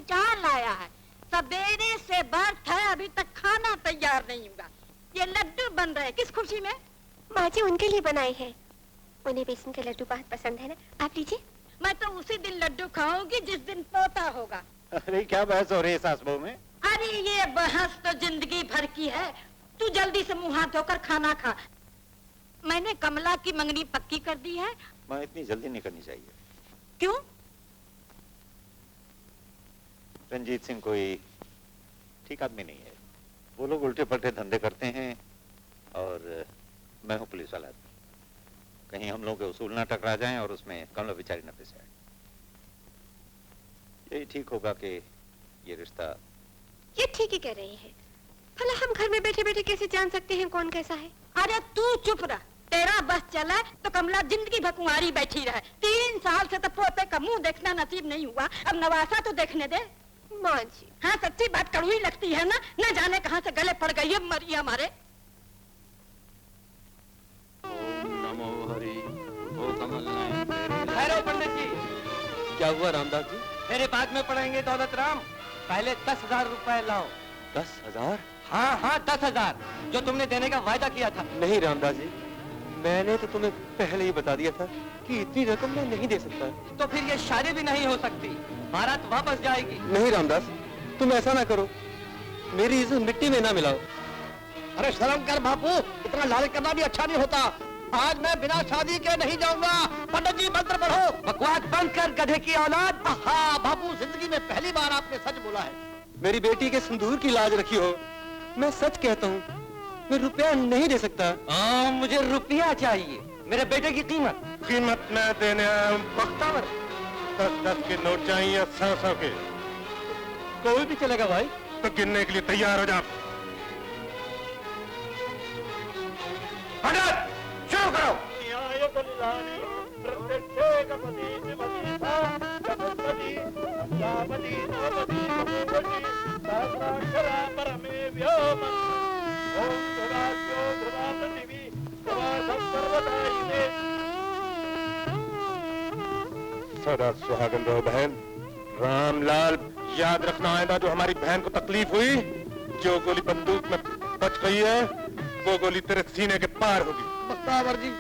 कुचा लाया है। सवेरे से बर्थ है, अभी तक खाना तैयार नहीं हुआ। ये लड्डू बन रहे किस खुशी में? माँ जी उनके लिए बनाए हैं। उन्हें बेसन के लड्डू बहुत पसंद है ना, आप लीजिए। मैं तो उसी दिन लड्डू खाऊंगी जिस दिन पोता होगा। अरे क्या बहस हो रही है सास बहू में? अरे ये बहस तो जिंदगी भर की है। तू जल्दी से मुंह हाथ धोकर खाना खा। मैंने कमला की मंगनी पक्की कर दी है। मैं इतनी जल्दी नहीं करनी चाहिए। क्यों? रंजीत सिंह कोई ठीक आदमी नहीं है। वो लोग उल्टे पलटे धंधे करते हैं और मैं हूँ पुलिस वाला आदमी। कहीं हम लोग के उसूल ना टकरा जाएं और उसमें कमला बेचारी न फंस जाए। यही ठीक होगा कि ये रिश्ता। ये ठीक ही कह रही है। भला हम घर में बैठे बैठे कैसे जान सकते हैं कौन कैसा है? अरे तू चुप रह। तेरा बस चला तो कमला जिंदगी भर कुंवारी बैठी रहे। 3 साल से तो पोते का मुंह देखना नसीब नहीं हुआ, अब नवासा तो देखने दे। माँ जी हाँ सच्ची बात कड़वी लगती है ना, न जाने कहाँ से गले पड़ गई है मरी हमारे। ओम नमो हरि। ओ कमल ठहरो पंडित जी। क्या हुआ रामदास जी? मेरे बाद में पढ़ेंगे दौलत राम। पहले 10,000 रुपए लाओ। 10,000? हाँ हाँ 10,000 जो तुमने देने का वायदा किया था। नहीं रामदास जी, मैंने तो तुम्हें पहले ही बता दिया था कि इतनी रकम मैं नहीं दे सकता। तो फिर ये शादी भी नहीं हो सकती, बारात वापस जाएगी। नहीं रामदास, तुम ऐसा ना करो, मेरी इज्जत मिट्टी में ना मिलाओ। अरे शर्म कर बापू, इतना लालच करना भी अच्छा नहीं होता। आज मैं बिना शादी के नहीं जाऊंगा। पंडित जी मंत्र पढ़ो। बकवास बंद कर गधे की औलाद। हाँ बापू, जिंदगी में पहली बार आपने सच बोला है। मेरी बेटी के सिंदूर की लाज रखी हो। मैं सच कहता हूँ, मैं रुपया नहीं दे सकता। मुझे रुपया चाहिए, मेरे बेटे की कीमत। कीमत मैं देने आया हूँ बख्तावर। 10-10 के नोट चाहिए, 100-100 के। कोई भी चलेगा भाई। तो गिनने के लिए तैयार हो जा। पंडित शुरू करो। सदा सुहागन रहो बहन। रामलाल, याद रखना आएगा जो हमारी बहन को तकलीफ हुई, जो गोली बंदूक में बच गई है वो गोली तेरे सीने के पार होगी। बख्तावर जी,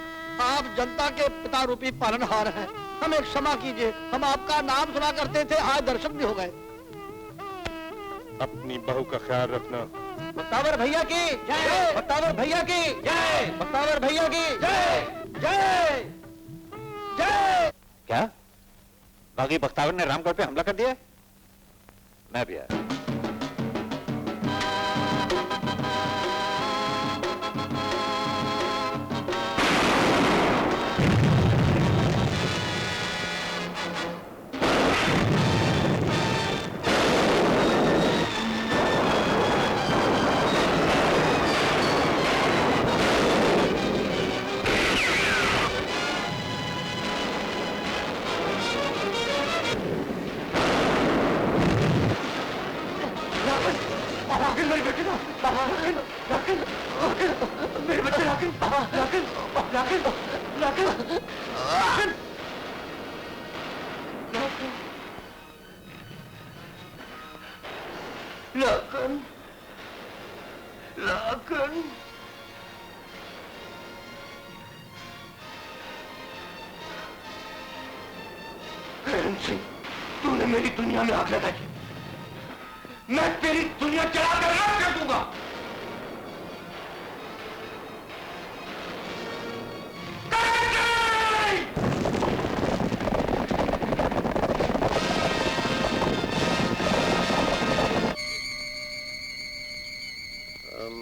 आप जनता के पिता रूपी पालनहार हैं, हमें क्षमा कीजिए। हम आपका नाम सुना करते थे, आज दर्शन भी हो गए। अपनी बहू का ख्याल रखना। बख्तावर भैया की जय। बख्तावर भैया की जय। बख्तावर भैया की जय। जय जय। क्या बागी बख्तावर ने रामगढ़ पे हमला कर दिया? मैं भी आया। तूने मेरी दुनिया में आग लगाई, मैं तेरी दुनिया जलाकर राख कर दूंगा।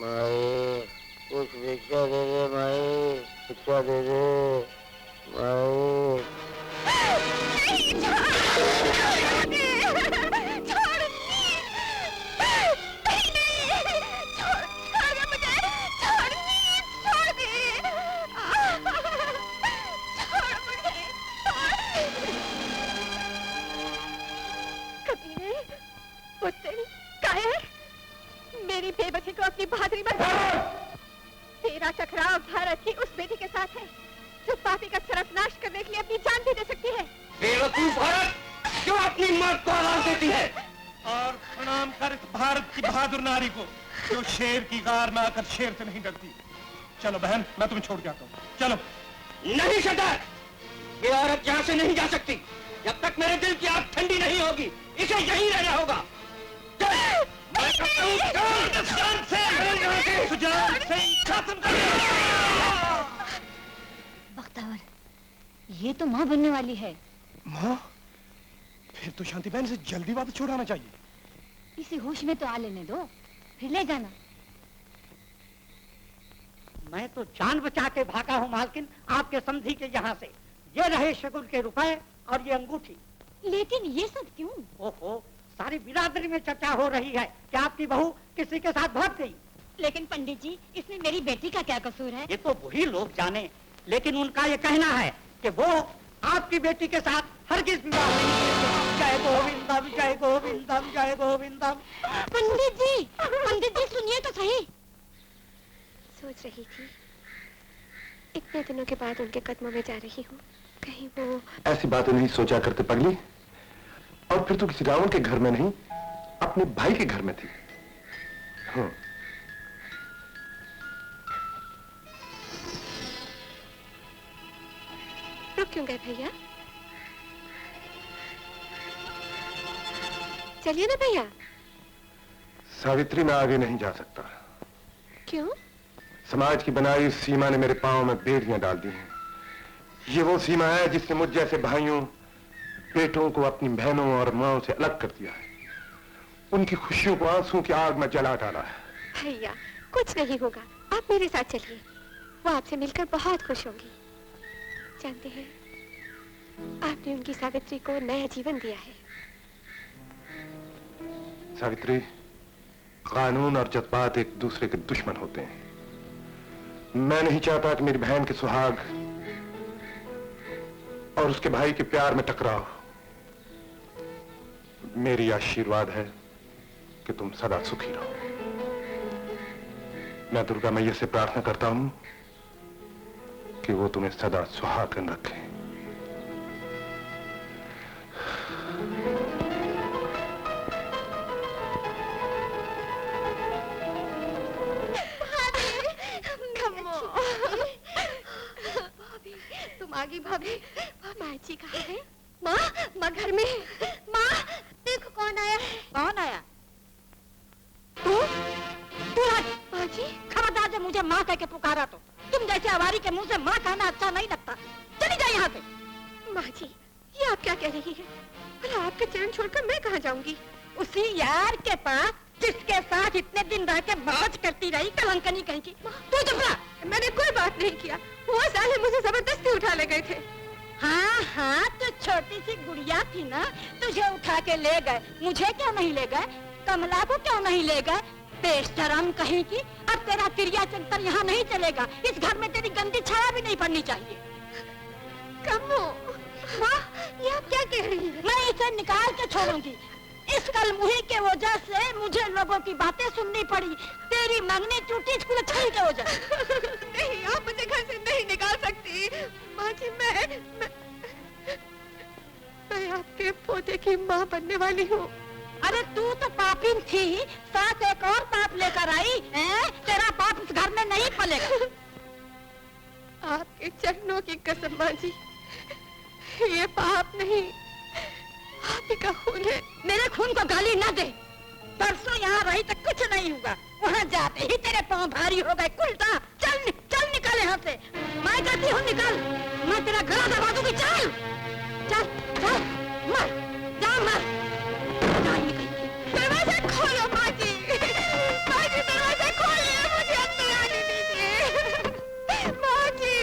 माए कुछ भिक्षा दे दे, माए भिक्षा दे दे माए। मेरी बेबसी को अपनी बहादुरी पर तेरा टकराव भारत की उस बेटी के साथ है जो पापी का सर्वनाश करने के लिए अपनी जान भी दे सकती है। बेवकूफ औरत, क्यों अपनी मौत को आवाज देती है? कर इस भारत की बहादुर नारी को जो शेर की गार में आकर शेर से नहीं डरती। चलो बहन, मैं तुम्हें छोड़ के आता हूँ, चलो। नहीं सरदार, ये औरत यहाँ से नहीं जा सकती जब तक मेरे दिल की आग ठंडी नहीं होगी। इसे यहीं रहना होगा। बख्तावर, ये तो माँ बनने वाली है। माँ? फिर तो शांति बहन से जल्दी वापस छुड़ाना चाहिए। इसे होश में तो आ लेने दो, फिर ले जाना। मैं तो जान बचा के भागा हूँ मालकिन, आपके समधी के यहाँ से। ये रहे शगुन के रुपए और ये अंगूठी। लेकिन ये सब क्यों? ओहो, सारी बिरादरी में चर्चा हो रही है कि आपकी बहू किसी के साथ भाग गई। लेकिन पंडित जी, इसमें मेरी बेटी का क्या कसूर है? ये तो वही लोग जाने, लेकिन उनका ये कहना है कि वो आपकी बेटी के साथ हरगिज विवाह नहीं करेंगे। जय गोविंदम, जय गोविंदम, जय गोविंदम। पंडित जी सुनिए तो सही। सोच रही थी इतने दिनों के बाद उनके कदमों में जा रही हूँ, कहीं वो... ऐसी बातें नहीं सोचा करते पगली। और फिर तू किसी रावण के घर में नहीं, अपने भाई के घर में थी। हाँ। रुक क्यों गए भैया? चलिए ना भैया। सावित्री, मैं आगे नहीं जा सकता। क्यों? समाज की बनाई सीमा ने मेरे पांव में बेड़ियां डाल दी हैं। ये वो सीमा है जिसने मुझ जैसे भाइयों, बेटों को अपनी बहनों और माओं से अलग कर दिया है। उनकी खुशियों को आंसुओं की आग में जला डाला है। भैया, कुछ नहीं होगा, आप मेरे साथ चलिए। वो आपसे मिलकर बहुत खुश होंगी। जानते हैं, आपने उनकी सावित्री को नया जीवन दिया है। सावित्री, कानून और जज्बात एक दूसरे के दुश्मन होते हैं। मैं नहीं चाहता कि मेरी बहन के सुहाग और उसके भाई के प्यार में टकराव। मेरी आशीर्वाद है कि तुम सदा सुखी रहो। मैं दुर्गा मैया से प्रार्थना करता हूं कि वो तुम्हें सदा सुहागन रखे। तुम आ गई भाभी। माँ जी कहाँ है? माँ घर में। माँ देखो कौन आया है। कौन आया? तू माँ जी, खबरदार जब मुझे माँ कह के पुकारा तो। तुम जैसे आवारी के मुंह से माँ कहना अच्छा नहीं लगता। चली जाए यहाँ से। माँ जी, ये आप क्या कह रही है? भला आपके चरण छोड़कर मैं कहाँ जाऊंगी? उसी यार के पास जिसके साथ इतने दिन रह के मौज करती रही, कलंकनी कहीं की। तू चुप रहा। मैंने कोई बात नहीं किया। वो साले मुझे जबरदस्ती उठा ले गए थे। हाँ हाँ, तो छोटी सी गुड़िया थी ना, तुझे उठा के ले गए। मुझे क्यों नहीं ले गए? कमला को क्यों नहीं ले गए? बेशरम कहीं की। अब तेरा तिरिया चंतर यहाँ नहीं चलेगा। इस घर में तेरी गंदी छाया भी नहीं पड़नी चाहिए। कमो, माँ ये आप क्या कह रही है? मैं इसे निकाल के छोड़ूंगी। इस कलमुही के वजह से मुझे लोगों की बातें सुननी पड़ी। तेरी मंगनी टूटी स्कूल छड़ी के वजह। नहीं, आप मुझे घर से नहीं निकाल सकती। माँ जी, मैं आपके पोते की माँ बनने वाली हूँ। अरे तू तो पापिन थी, साथ एक और पाप लेकर आई है। तेरा पाप इस घर में नहीं पलेगा। आपके चरणों की कसम माँ जी, ये पाप नहीं, आप ही का खून है। मेरे खून को गाली न दे। परसों यहाँ रही तो कुछ नहीं होगा, वहाँ जाते ही तेरे पाँव भारी हो गए। कुलटा चल चल निकल यहाँ से। मैं कहती हूँ निकल, मैं तेरा गला दबा दूंगी। चल चल चल, मर जा, मर। दरवाजा खोलो माँ जी। माँ जी दरवाजा खोलिए, मुझे अंदर आने दीजिए। माँ जी।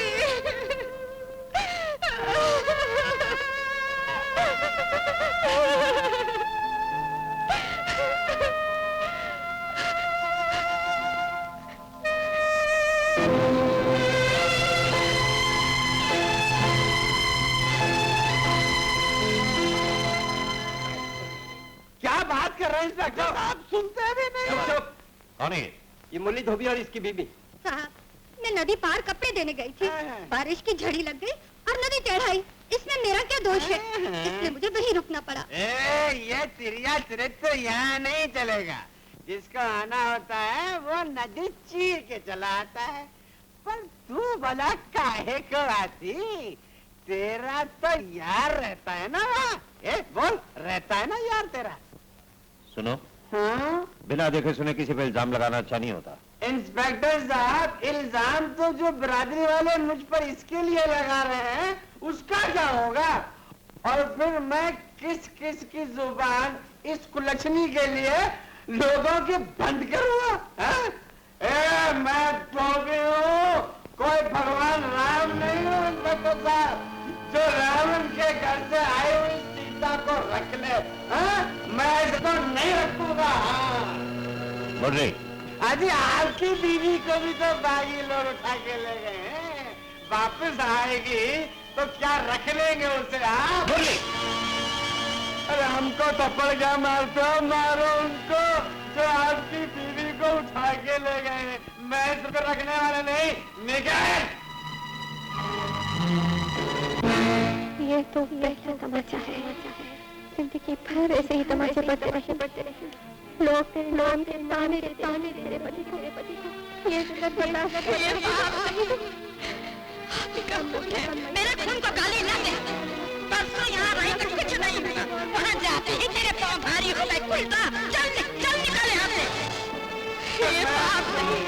क्या बात कर रहे हैं इंस्पेक्टर साहब? सुनते भी नहीं। कौन है? ये मुरली धोबी और इसकी बीबी। साहब, मैं नदी पार कपड़े देने गई थी। बारिश की झड़ी लग गई और नदी चढ़ाई। इसमें मेरा क्या दोष है? इसलिए मुझे वहीं रुकना पड़ा। ये तिरिया चरित्र यहाँ नहीं चलेगा। जिसको आना होता है वो नदी चीर के चला आता है। पर तू भला काहे को आती? तेरा तो यार रहता है ना वहाँ। बोल, रहता है ना यार तेरा? सुनो, हाँ? बिना देखे सुने किसी पे इल्जाम लगाना अच्छा नहीं होता। इंस्पेक्टर साहब, इल्जाम तो जो बिरादरी वाले मुझ पर इसके लिए लगा रहे हैं उसका क्या होगा? और फिर मैं किस किस की जुबान इस कुलछनी के लिए लोगों के बंद करूंगा? मैं तो भी हूँ, कोई भगवान राम नहीं हूँ इंस्पेक्टर साहब, जो रावण के घर से आई हुई सीता को रख ले। मैं इसको नहीं रखूंगा। मुरली, अजी आपकी बीवी को भी तो बागी लोग उठा के ले गए हैं। वापस आएगी तो क्या रख लेंगे उसे? आप अरे हमको थप्पड़ क्या मारते हो? मारो उनको जो आपकी बीवी को उठा के ले गए हैं। मैं इसको रखने वाला नहीं। निकाल। ये तो पहला तमाचा है। जिंदगी भर ऐसे ही तमाचे पड़ते रहे। लोग तेरे नाम के ताने तेरे पति को ये जगत बर्दाश्त मेरे खून को गाली न दे। परसों यहाँ रही तो कुछ नहीं हुआ, वहाँ जाते ही तेरे पाँव भारी हो गए। कुलटा चल निकल यहाँ से। ये बात नहीं।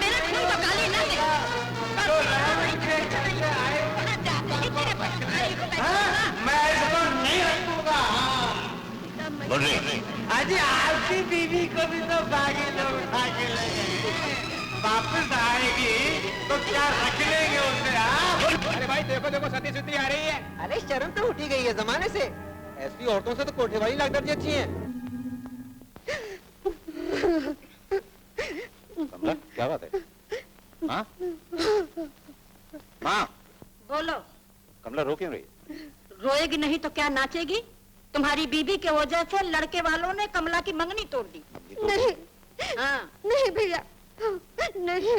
मेरे खून को गाली न दे। वहाँ जाते ही तेरे पाँव भारी हो गए। मैं इसको नहीं रखूंगा। अजी आपकी बीवी को भी तो बागी लोग उठा के ले गए। वापस आएगी तो क्या रख लेंगे उसे? आप अरे भाई देखो सती सुती आ रही है। अरे शर्म तो उठी गई है जमाने से। ऐसी औरतों से तो कोठे वाली लागत जी अच्छी है। कमला, क्या बात है? हाँ? हाँ? बोलो। कमला रो क्यों रही? रोएगी नहीं तो क्या नाचेगी? तुम्हारी बीबी के वजह से लड़के वालों ने कमला की मंगनी तोड़ दी। नहीं, हाँ। नहीं भैया, नहीं।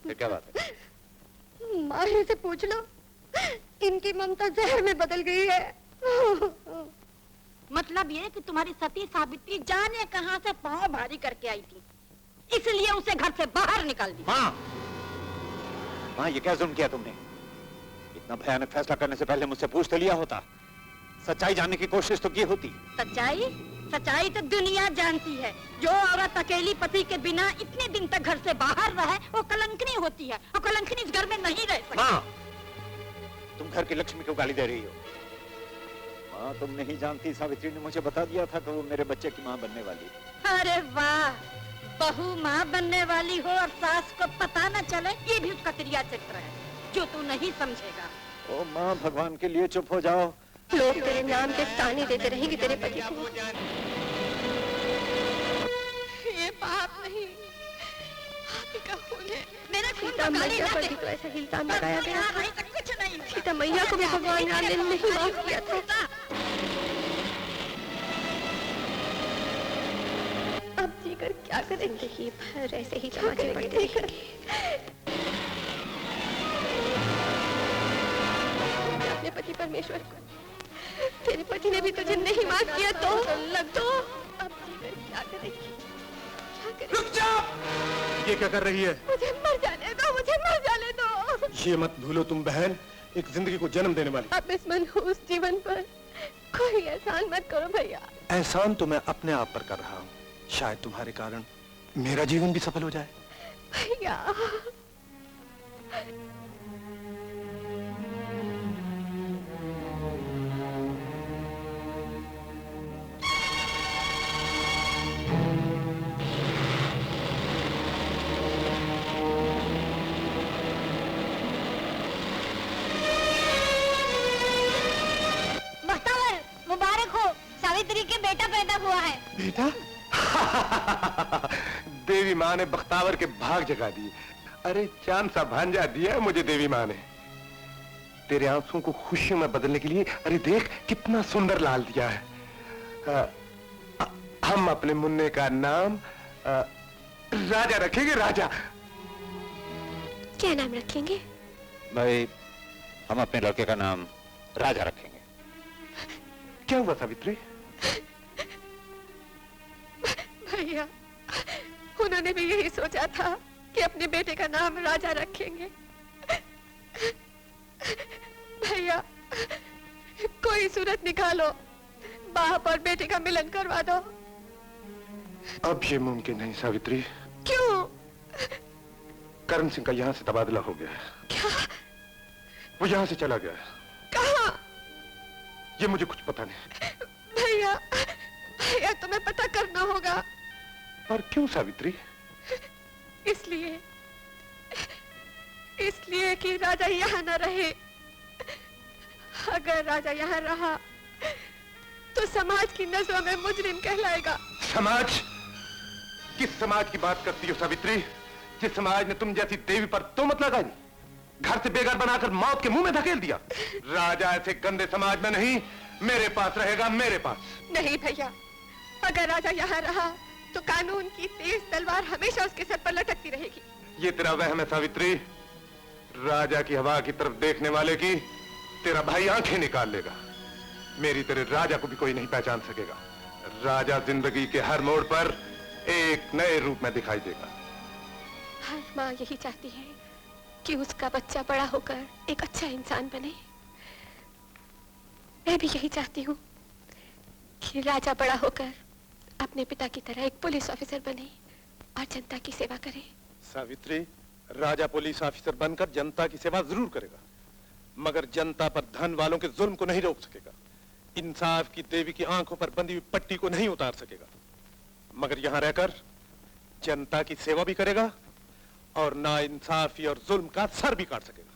फिर क्या बात है? माही से पूछ लो, इनकी ममता जहर में बदल गई है। मतलब ये कि तुम्हारी सती सावित्री जाने कहां से पांव भारी करके आई थी, इसलिए उसे घर से बाहर निकाल दिया। माँ, माँ ये क्या जुल्म किया तुमने? इतना भयानक फैसला करने से पहले मुझसे पूछ तो लिया होता। सच्चाई जानने की कोशिश तो की होती। सच्चाई तो दुनिया जानती है। जो औरत अकेली पति के बिना इतने दिन तक घर से बाहर रहे वो कलंकनी होती है, और कलंकनी इस घर में नहीं रह सकती। माँ, तुम घर की लक्ष्मी को गाली दे रही हो। माँ, तुम नहीं जानती, सावित्री ने मुझे बता दिया था कि वो मेरे बच्चे की माँ बनने वाली। अरे वाह, बहू माँ बनने वाली हो और सास को पता न चले, ये भी उसका क्रिया चरित्र है जो तू नहीं समझेगा। ओ माँ, भगवान के लिए चुप हो जाओ। लोग तेरे नाम के ताने देते रहेंगे तेरे पति को। ये बात नहीं, आप ही का खून है। मेरा खून सीता मैया पर भी तो ऐसा ही इल्जाम लगाया गया। कुछ नहीं। सीता मैया को भी भगवान राम ने नहीं माफ किया था। अब जीकर क्या करेंगे? ही भर ऐसे ही तमाचे पड़ते रहेंगे। अपने पति परमेश्वर को, तेरे पति ने भी तुझे नहीं माफ किया तो लग दो। अब जीकर क्या करेंगे? रुक जाओ! ये क्या कर रही है? मुझे मर जाने दो। ये मत भूलो तुम बहन, एक जिंदगी को जन्म देने वाली। अब इस मनहूस जीवन पर कोई एहसान मत करो भैया। एहसान तो मैं अपने आप पर कर रहा हूँ। शायद तुम्हारे कारण मेरा जीवन भी सफल हो जाए। भैया, मुबारक हो, सावित्री के बेटा पैदा हुआ है। बेटा? देवी माँ ने बख्तावर के भाग जगा दिए। अरे चांद सा भांजा दिया मुझे देवी माँ ने। तेरे आंसुओं को खुशियों में बदलने के लिए, अरे देख कितना सुंदर लाल दिया है। हम अपने मुन्ने का नाम राजा रखेंगे। राजा। क्या नाम रखेंगे? भाई, हम अपने लड़के का नाम राजा रखेंगे। क्या हुआ सावित्री? भैया, उन्होंने भी यही सोचा था कि अपने बेटे का नाम राजा रखेंगे। भैया, कोई सूरत निकालो, बाप और बेटे का मिलन करवा दो। अब ये मुमकिन नहीं सावित्री। क्यों? करण सिंह का यहाँ से तबादला हो गया है। क्या? वो यहाँ से चला गया है। कहाँ? ये मुझे कुछ पता नहीं। भैया, भैया तुम्हें पता करना होगा। पर क्यों सावित्री? इसलिए कि राजा यहाँ न रहे। अगर राजा यहाँ रहा तो समाज की नजरों में मुजरिम कहलाएगा। समाज? किस समाज की बात करती हो सावित्री? जिस समाज ने तुम जैसी देवी पर तोहमत लगाई, घर से बेघर बनाकर मौत के मुंह में धकेल दिया। राजा ऐसे गंदे समाज में नहीं, मेरे पास रहेगा, मेरे पास। नहीं भैया, अगर राजा यहाँ रहा तो कानून की तेज तलवार हमेशा उसके सर पर लटकती रहेगी। ये तेरा वहम है सावित्री। राजा की हवा की तरफ देखने वाले की तेरा भाई आंखें निकाल लेगा। मेरी तेरे राजा को भी कोई नहीं पहचान सकेगा। राजा जिंदगी के हर मोड़ पर एक नए रूप में दिखाई देगा। हर माँ यही चाहती है कि उसका बच्चा बड़ा होकर एक अच्छा इंसान बने। मैं भी यही चाहती हूँ कि राजा बड़ा होकर अपने पिता की तरह एक पुलिस ऑफिसर बने और जनता की सेवा करे। सावित्री, राजा पुलिस ऑफिसर बनकर जनता की सेवा जरूर करेगा, मगर जनता पर धन वालों के जुल्म को नहीं रोक सकेगा। इंसाफ की देवी की आंखों पर बंधी हुई पट्टी को नहीं उतार सकेगा, मगर यहां रहकर जनता की सेवा भी करेगा और नाइंसाफी और जुल्म का सर भी काट सकेगा।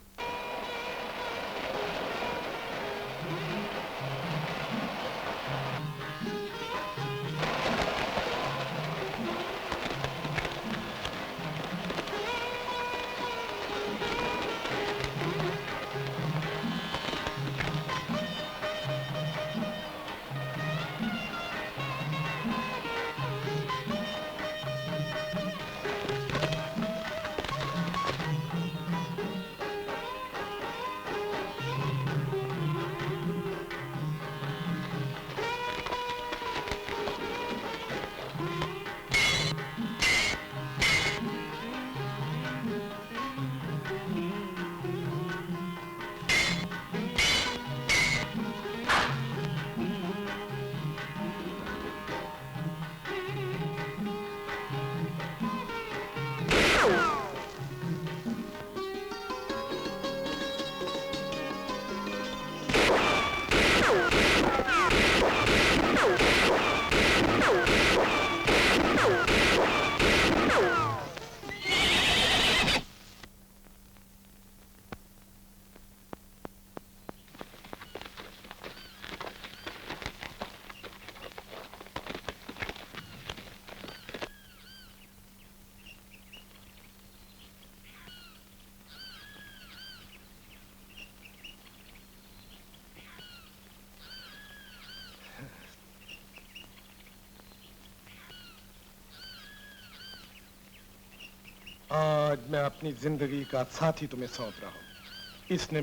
आज मैं अपनी जिंदगी का साथी तुम्हें सौंप रहा हूं। इसने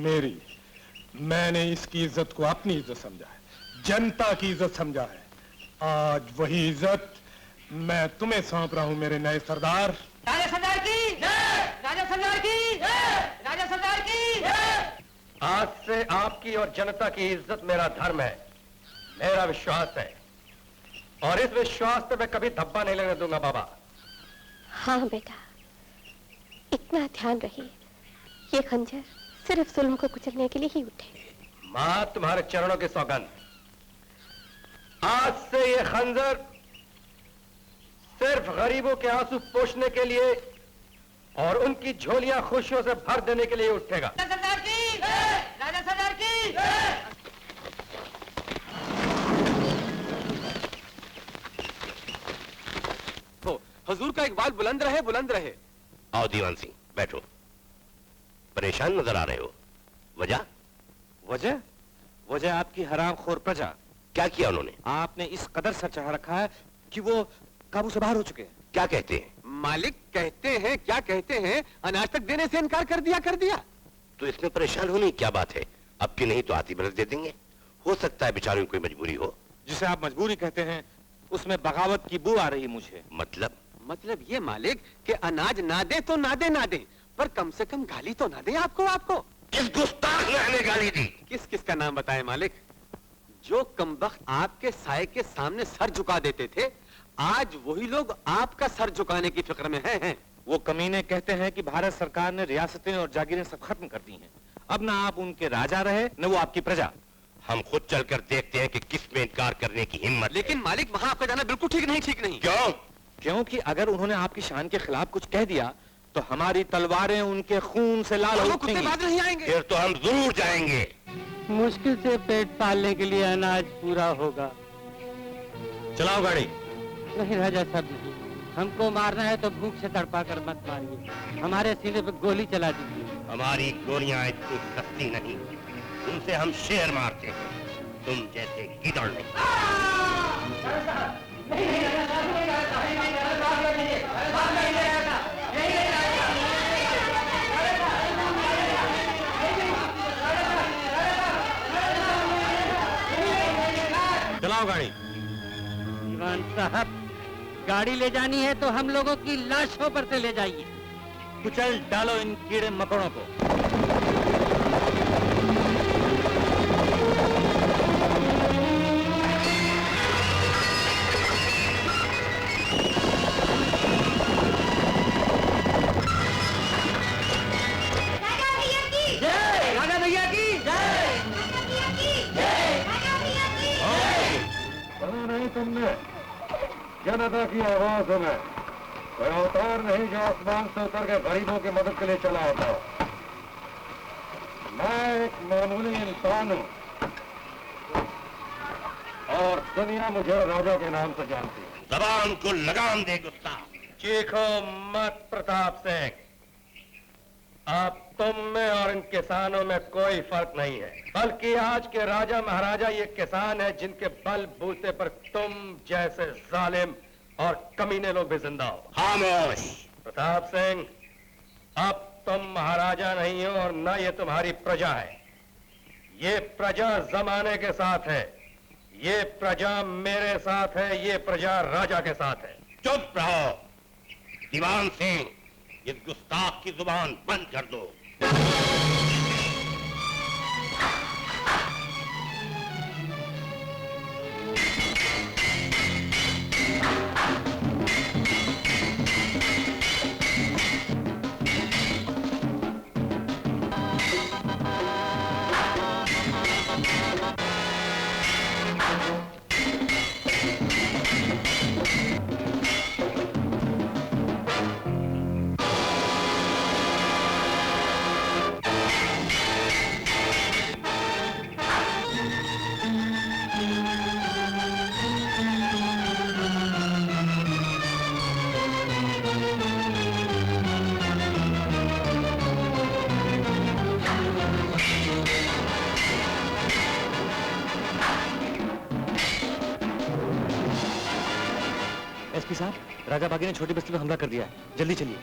मैंने इसकी इज्जत को अपनी इज्जत समझा है, जनता की इज्जत समझा है। आज वही इज्जत मैं तुम्हें सौंप रहा हूं मेरे नए सरदार। राजा सरदार की जय! राजा सरदार की जय! राजा सरदार की जय! आज से आपकी और जनता की इज्जत मेरा धर्म है, मेरा विश्वास है, और इस विश्वास पे मैं कभी धब्बा नहीं लेने दूंगा बाबा। हाँ बेटा, इतना ध्यान रहे, ये खंजर सिर्फ जुल्म को कुचलने के लिए ही उठे। मां, तुम्हारे चरणों की सौगंध, आज से ये खंजर सिर्फ गरीबों के आंसू पोंछने के लिए और उनकी झोलियां खुशियों से भर देने के लिए उठेगा। राजा सरदार की जय! राजा सरदार की जय! हुजूर का इकबाल बुलंद रहे, बुलंद रहे। आओ दीवान सिंह, बैठो। परेशान नजर आ रहे हो, वजह? वजह? वजह आपकी हरामखोर प्रजा। क्या किया उन्होंने? आपने इस कदर सर चढ़ा रखा है कि वो काबू से बाहर हो चुके हैं। क्या कहते हैं? मालिक कहते हैं, क्या कहते हैं, अनाज तक देने से इनकार कर दिया। तो इसमें परेशान होने की क्या बात है? अब की नहीं तो आती बरस दे देंगे। हो सकता है बेचारों की कोई मजबूरी हो। जिसे आप मजबूरी कहते हैं उसमें बगावत की बू आ रही मुझे। मतलब ये मालिक कि अनाज ना दे तो ना दे, पर कम से कम गाली तो ना दे आपको। किस गुस्ताख ने हमें गाली दी? किस का नाम बताए मालिक? जो कमबख्त आपके साए के सामने सर झुका देते थे, आज वही लोग आपका सर झुकाने की फिक्र में हैं। वो कमीने कहते हैं कि भारत सरकार ने रियासतें और जागीरें सब खत्म कर दी हैं। अब ना आप उनके राजा रहे न वो आपकी प्रजा। हम खुद चलकर देखते हैं कि किस में इनकार करने की हिम्मत। लेकिन मालिक वहां आपका जाना बिल्कुल ठीक नहीं। क्यों? क्योंकि अगर उन्होंने आपकी शान के खिलाफ कुछ कह दिया तो हमारी तलवारें उनके खून से लाल हो उठेंगी। नहीं आएंगे। फिर तो हम जरूर जाएंगे। मुश्किल से पेट पालने के लिए अनाज पूरा होगा। चलाओ गाड़ी। नहीं राजा साहब, नहीं, हमको मारना है तो भूख से तड़पा कर मत मारिए, हमारे सीने पे गोली चला दीजिए। हमारी गोलियां इतनी सस्ती नहीं, उनसे हम शेर मारते हैं, तुम जैसे गिदड़ नहीं। चलाओ गाड़ी। दीवान साहब, गाड़ी ले जानी है तो हम लोगों की लाशों पर से ले जाइए। कुचल डालो इन कीड़े मकोड़ों को। नहीं तुमने जनता की आवाज में कोई अवतार नहीं जो आसमान से उतर के गरीबों की मदद के लिए चला होता। मैं एक मामूली इंसान हूँ और दुनिया मुझे राजा के नाम से जानती है। जबान को लगाम दे गुस्ताख। चीखो मत प्रताप सिंह। आप तुम में और इन किसानों में कोई फर्क नहीं है, बल्कि आज के राजा महाराजा ये किसान है जिनके बल बूते पर तुम जैसे जालिम और कमीने लोग भी जिंदा हो। खामोश। प्रताप सिंह, अब तुम महाराजा नहीं हो और न ये तुम्हारी प्रजा है। ये प्रजा जमाने के साथ है, ये प्रजा मेरे साथ है, ये प्रजा राजा के साथ है। चुप रहो दीवान सिंह, इस गुस्ताख की जुबान बंद कर दो। एसपी साहब, राजा बागी ने छोटी बस्ती पर हमला कर दिया है, जल्दी चलिए।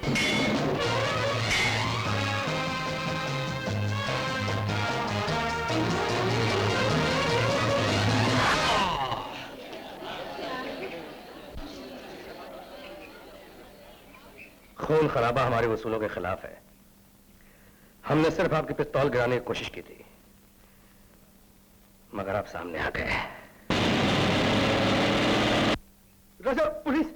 खून खराबा हमारे वसूलों के खिलाफ है। हमने सिर्फ आपकी पिस्तौल गिराने की कोशिश की थी, मगर आप सामने आ गए। राजा, पुलिस!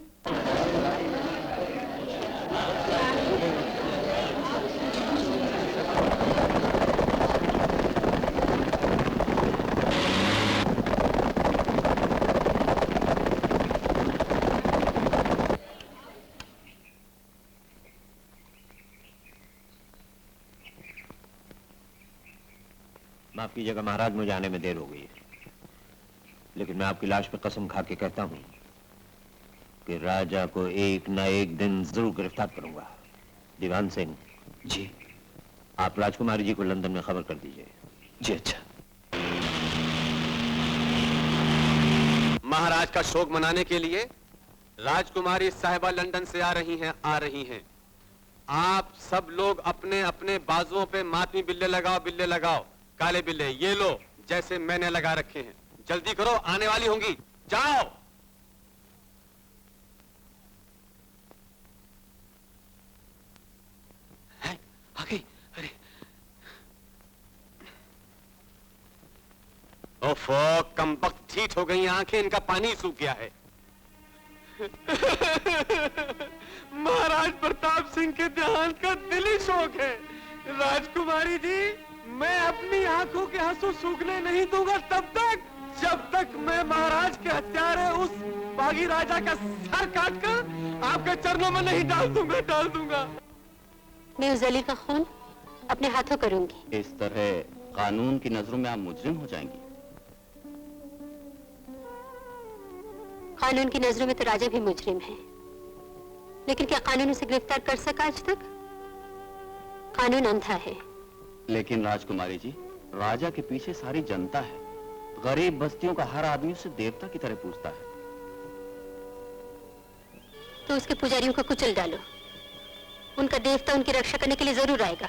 माफ कीजिएगा महाराज, मुझे आने में देर हो गई है, लेकिन मैं आपकी लाश पे कसम खा के कहता हूं कि राजा को एक ना एक दिन जरूर गिरफ्तार करूंगा। दीवान सिंह जी, आप राजकुमारी जी को लंदन में खबर कर दीजिए। जी अच्छा। महाराज का शोक मनाने के लिए राजकुमारी साहिबा लंदन से आ रही हैं। आप सब लोग अपने अपने बाजुओं पे मातमी बिल्ले लगाओ, काले बिल्ले ये लो, जैसे मैंने लगा रखे हैं। जल्दी करो, आने वाली होंगी, जाओ। आ गई। अरे ओफो, कमबख्त ठीक हो गई आंखें, इनका पानी सूख गया है। महाराज प्रताप सिंह के देहांत का दिली शोक है। राजकुमारी जी, मैं अपनी आंखों के आंसू सूखने नहीं दूंगा तब तक, जब तक मैं महाराज के हत्यारे उस बागी राजा का सर काटकर आपके चरणों में नहीं डाल दूंगा। मैं उस अली का खून अपने हाथों करूंगी। इस तरह कानून की नजरों में आप मुजरिम हो जाएंगी। कानून की नजरों में तो राजा भी मुजरिम है, लेकिन क्या कानून उसे गिरफ्तार कर सका आज तक? कानून अंधा है। लेकिन राजकुमारी जी, राजा के पीछे सारी जनता है। गरीब बस्तियों का हर आदमी उसे देवता की तरह पूजता है। तो उसके पुजारियों को कुचल डालो, उनका देवता उनकी रक्षा करने के लिए जरूर आएगा।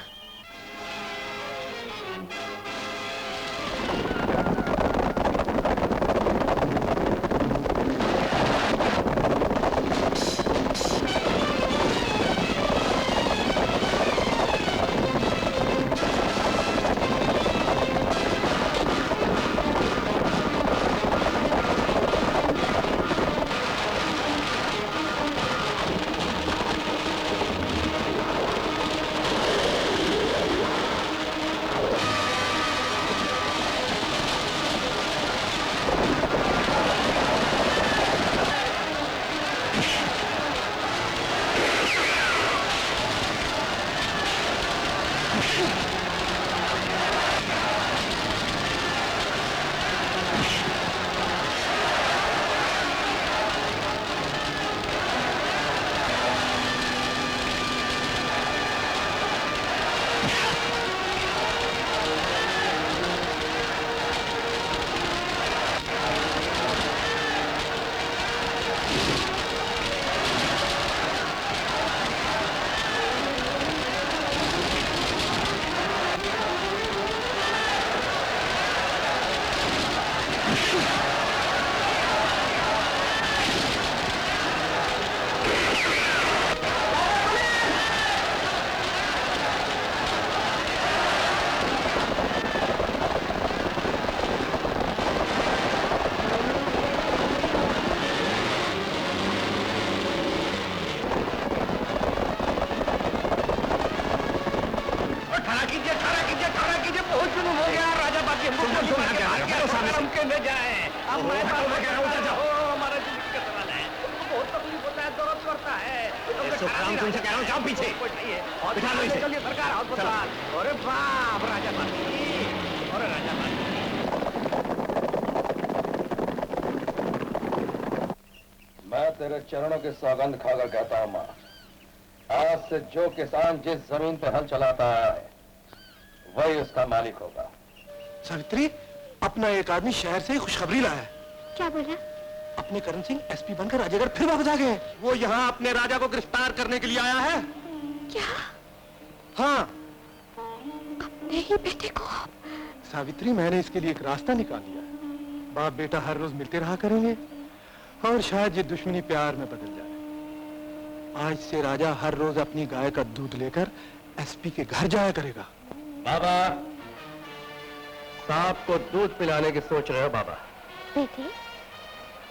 चरणों के सौगंध खाकर कहता हूं मां, आज से जो किसान जिस जमीन पर हल चलाता है वही उसका मालिक होगा। सावित्री, अपना एक आदमी शहर से खुशखबरी लाया है। क्या बोला? अपने करण सिंह एसपी बनकर राजागढ़ फिर वापस आ गए। वो यहाँ अपने राजा को गिरफ्तार करने के लिए आया है। क्या? हाँ, अपने ही बेटे को? सावित्री, मैंने इसके लिए एक रास्ता निकाल दिया है। बाप बेटा हर रोज मिलते रहा करेंगे और शायद ये दुश्मनी प्यार में बदल जाए। आज से राजा हर रोज अपनी गाय का दूध लेकर एसपी के घर जाया करेगा। बाबा, सांप को दूध पिलाने की सोच रहे हो बाबा? बेटे,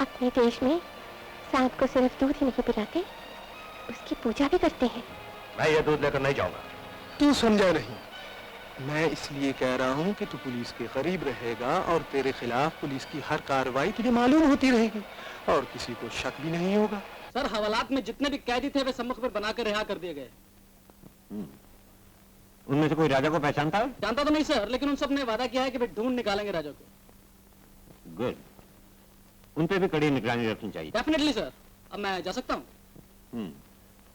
अपने देश में सांप को सिर्फ दूध ही नहीं पिलाते, उसकी पूजा भी करते हैं। मैं ये दूध लेकर नहीं जाऊंगा। तू समझा नहीं। मैं इसलिए कह रहा हूँ कि तू पुलिस के करीब रहेगा और तेरे खिलाफ पुलिस की हर कार्रवाई तुझे मालूम होती रहेगी और किसी को शक भी नहीं होगा। सर, हवालात में जितने भी कैदी थे वे सम्मुख पर बनाकर रिहा कर दिए गए। उनमें से कोई राजा को पहचानता है? जानता तो नहीं सर, लेकिन उन सब ने वादा किया है कि वे ढूंढ निकालेंगे राजा को। गुड। उन पे भी कड़ी निगरानी रखनी चाहिए। Definitely sir. अब मैं जा सकता हूँ?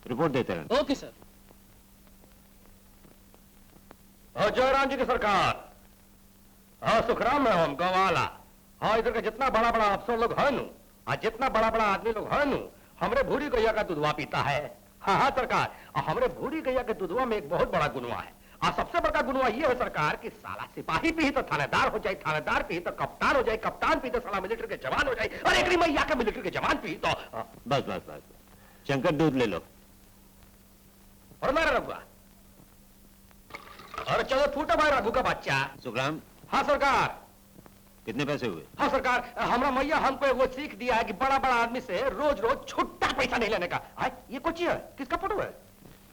रिपोर्ट देते रहना। Okay sir. हाँ, जयराम जी की सरकार। हाँ, सुखराम में हम गवाला। हाँ, इधर का जितना बड़ा बड़ा अफसर लोग है नु, जितना बड़ा बड़ा आदमी लोग है नु, हमरे भूरी गैया का दूधवा पीता है। हाँ हाँ सरकार, हमारे भूरी गैया के दुधवा में एक बहुत बड़ा गुनवा है। और सबसे बड़ा गुनवा ये है सरकार कि साला सिपाही भी तो थानेदार हो जाए, थानेदार भी तो कप्तान हो जाए, कप्तान भी तो साला मिलिट्री के जवान हो जाए, और एक मैया के मिलिट्री के जवान भी तो बस बस बस, शंकर दूध ले लो। और मेरा रघुआ, और चलो फूटा भाई रघु का बच्चा। सुखराम। हाँ सरकार। कितने पैसे हुए? हाँ सरकार, हमारा मैया हमको वो सीख दिया है कि बड़ा बड़ा आदमी से रोज रोज छुट्टा पैसा नहीं लेने का। ये कुछ है, किसका फोटो है?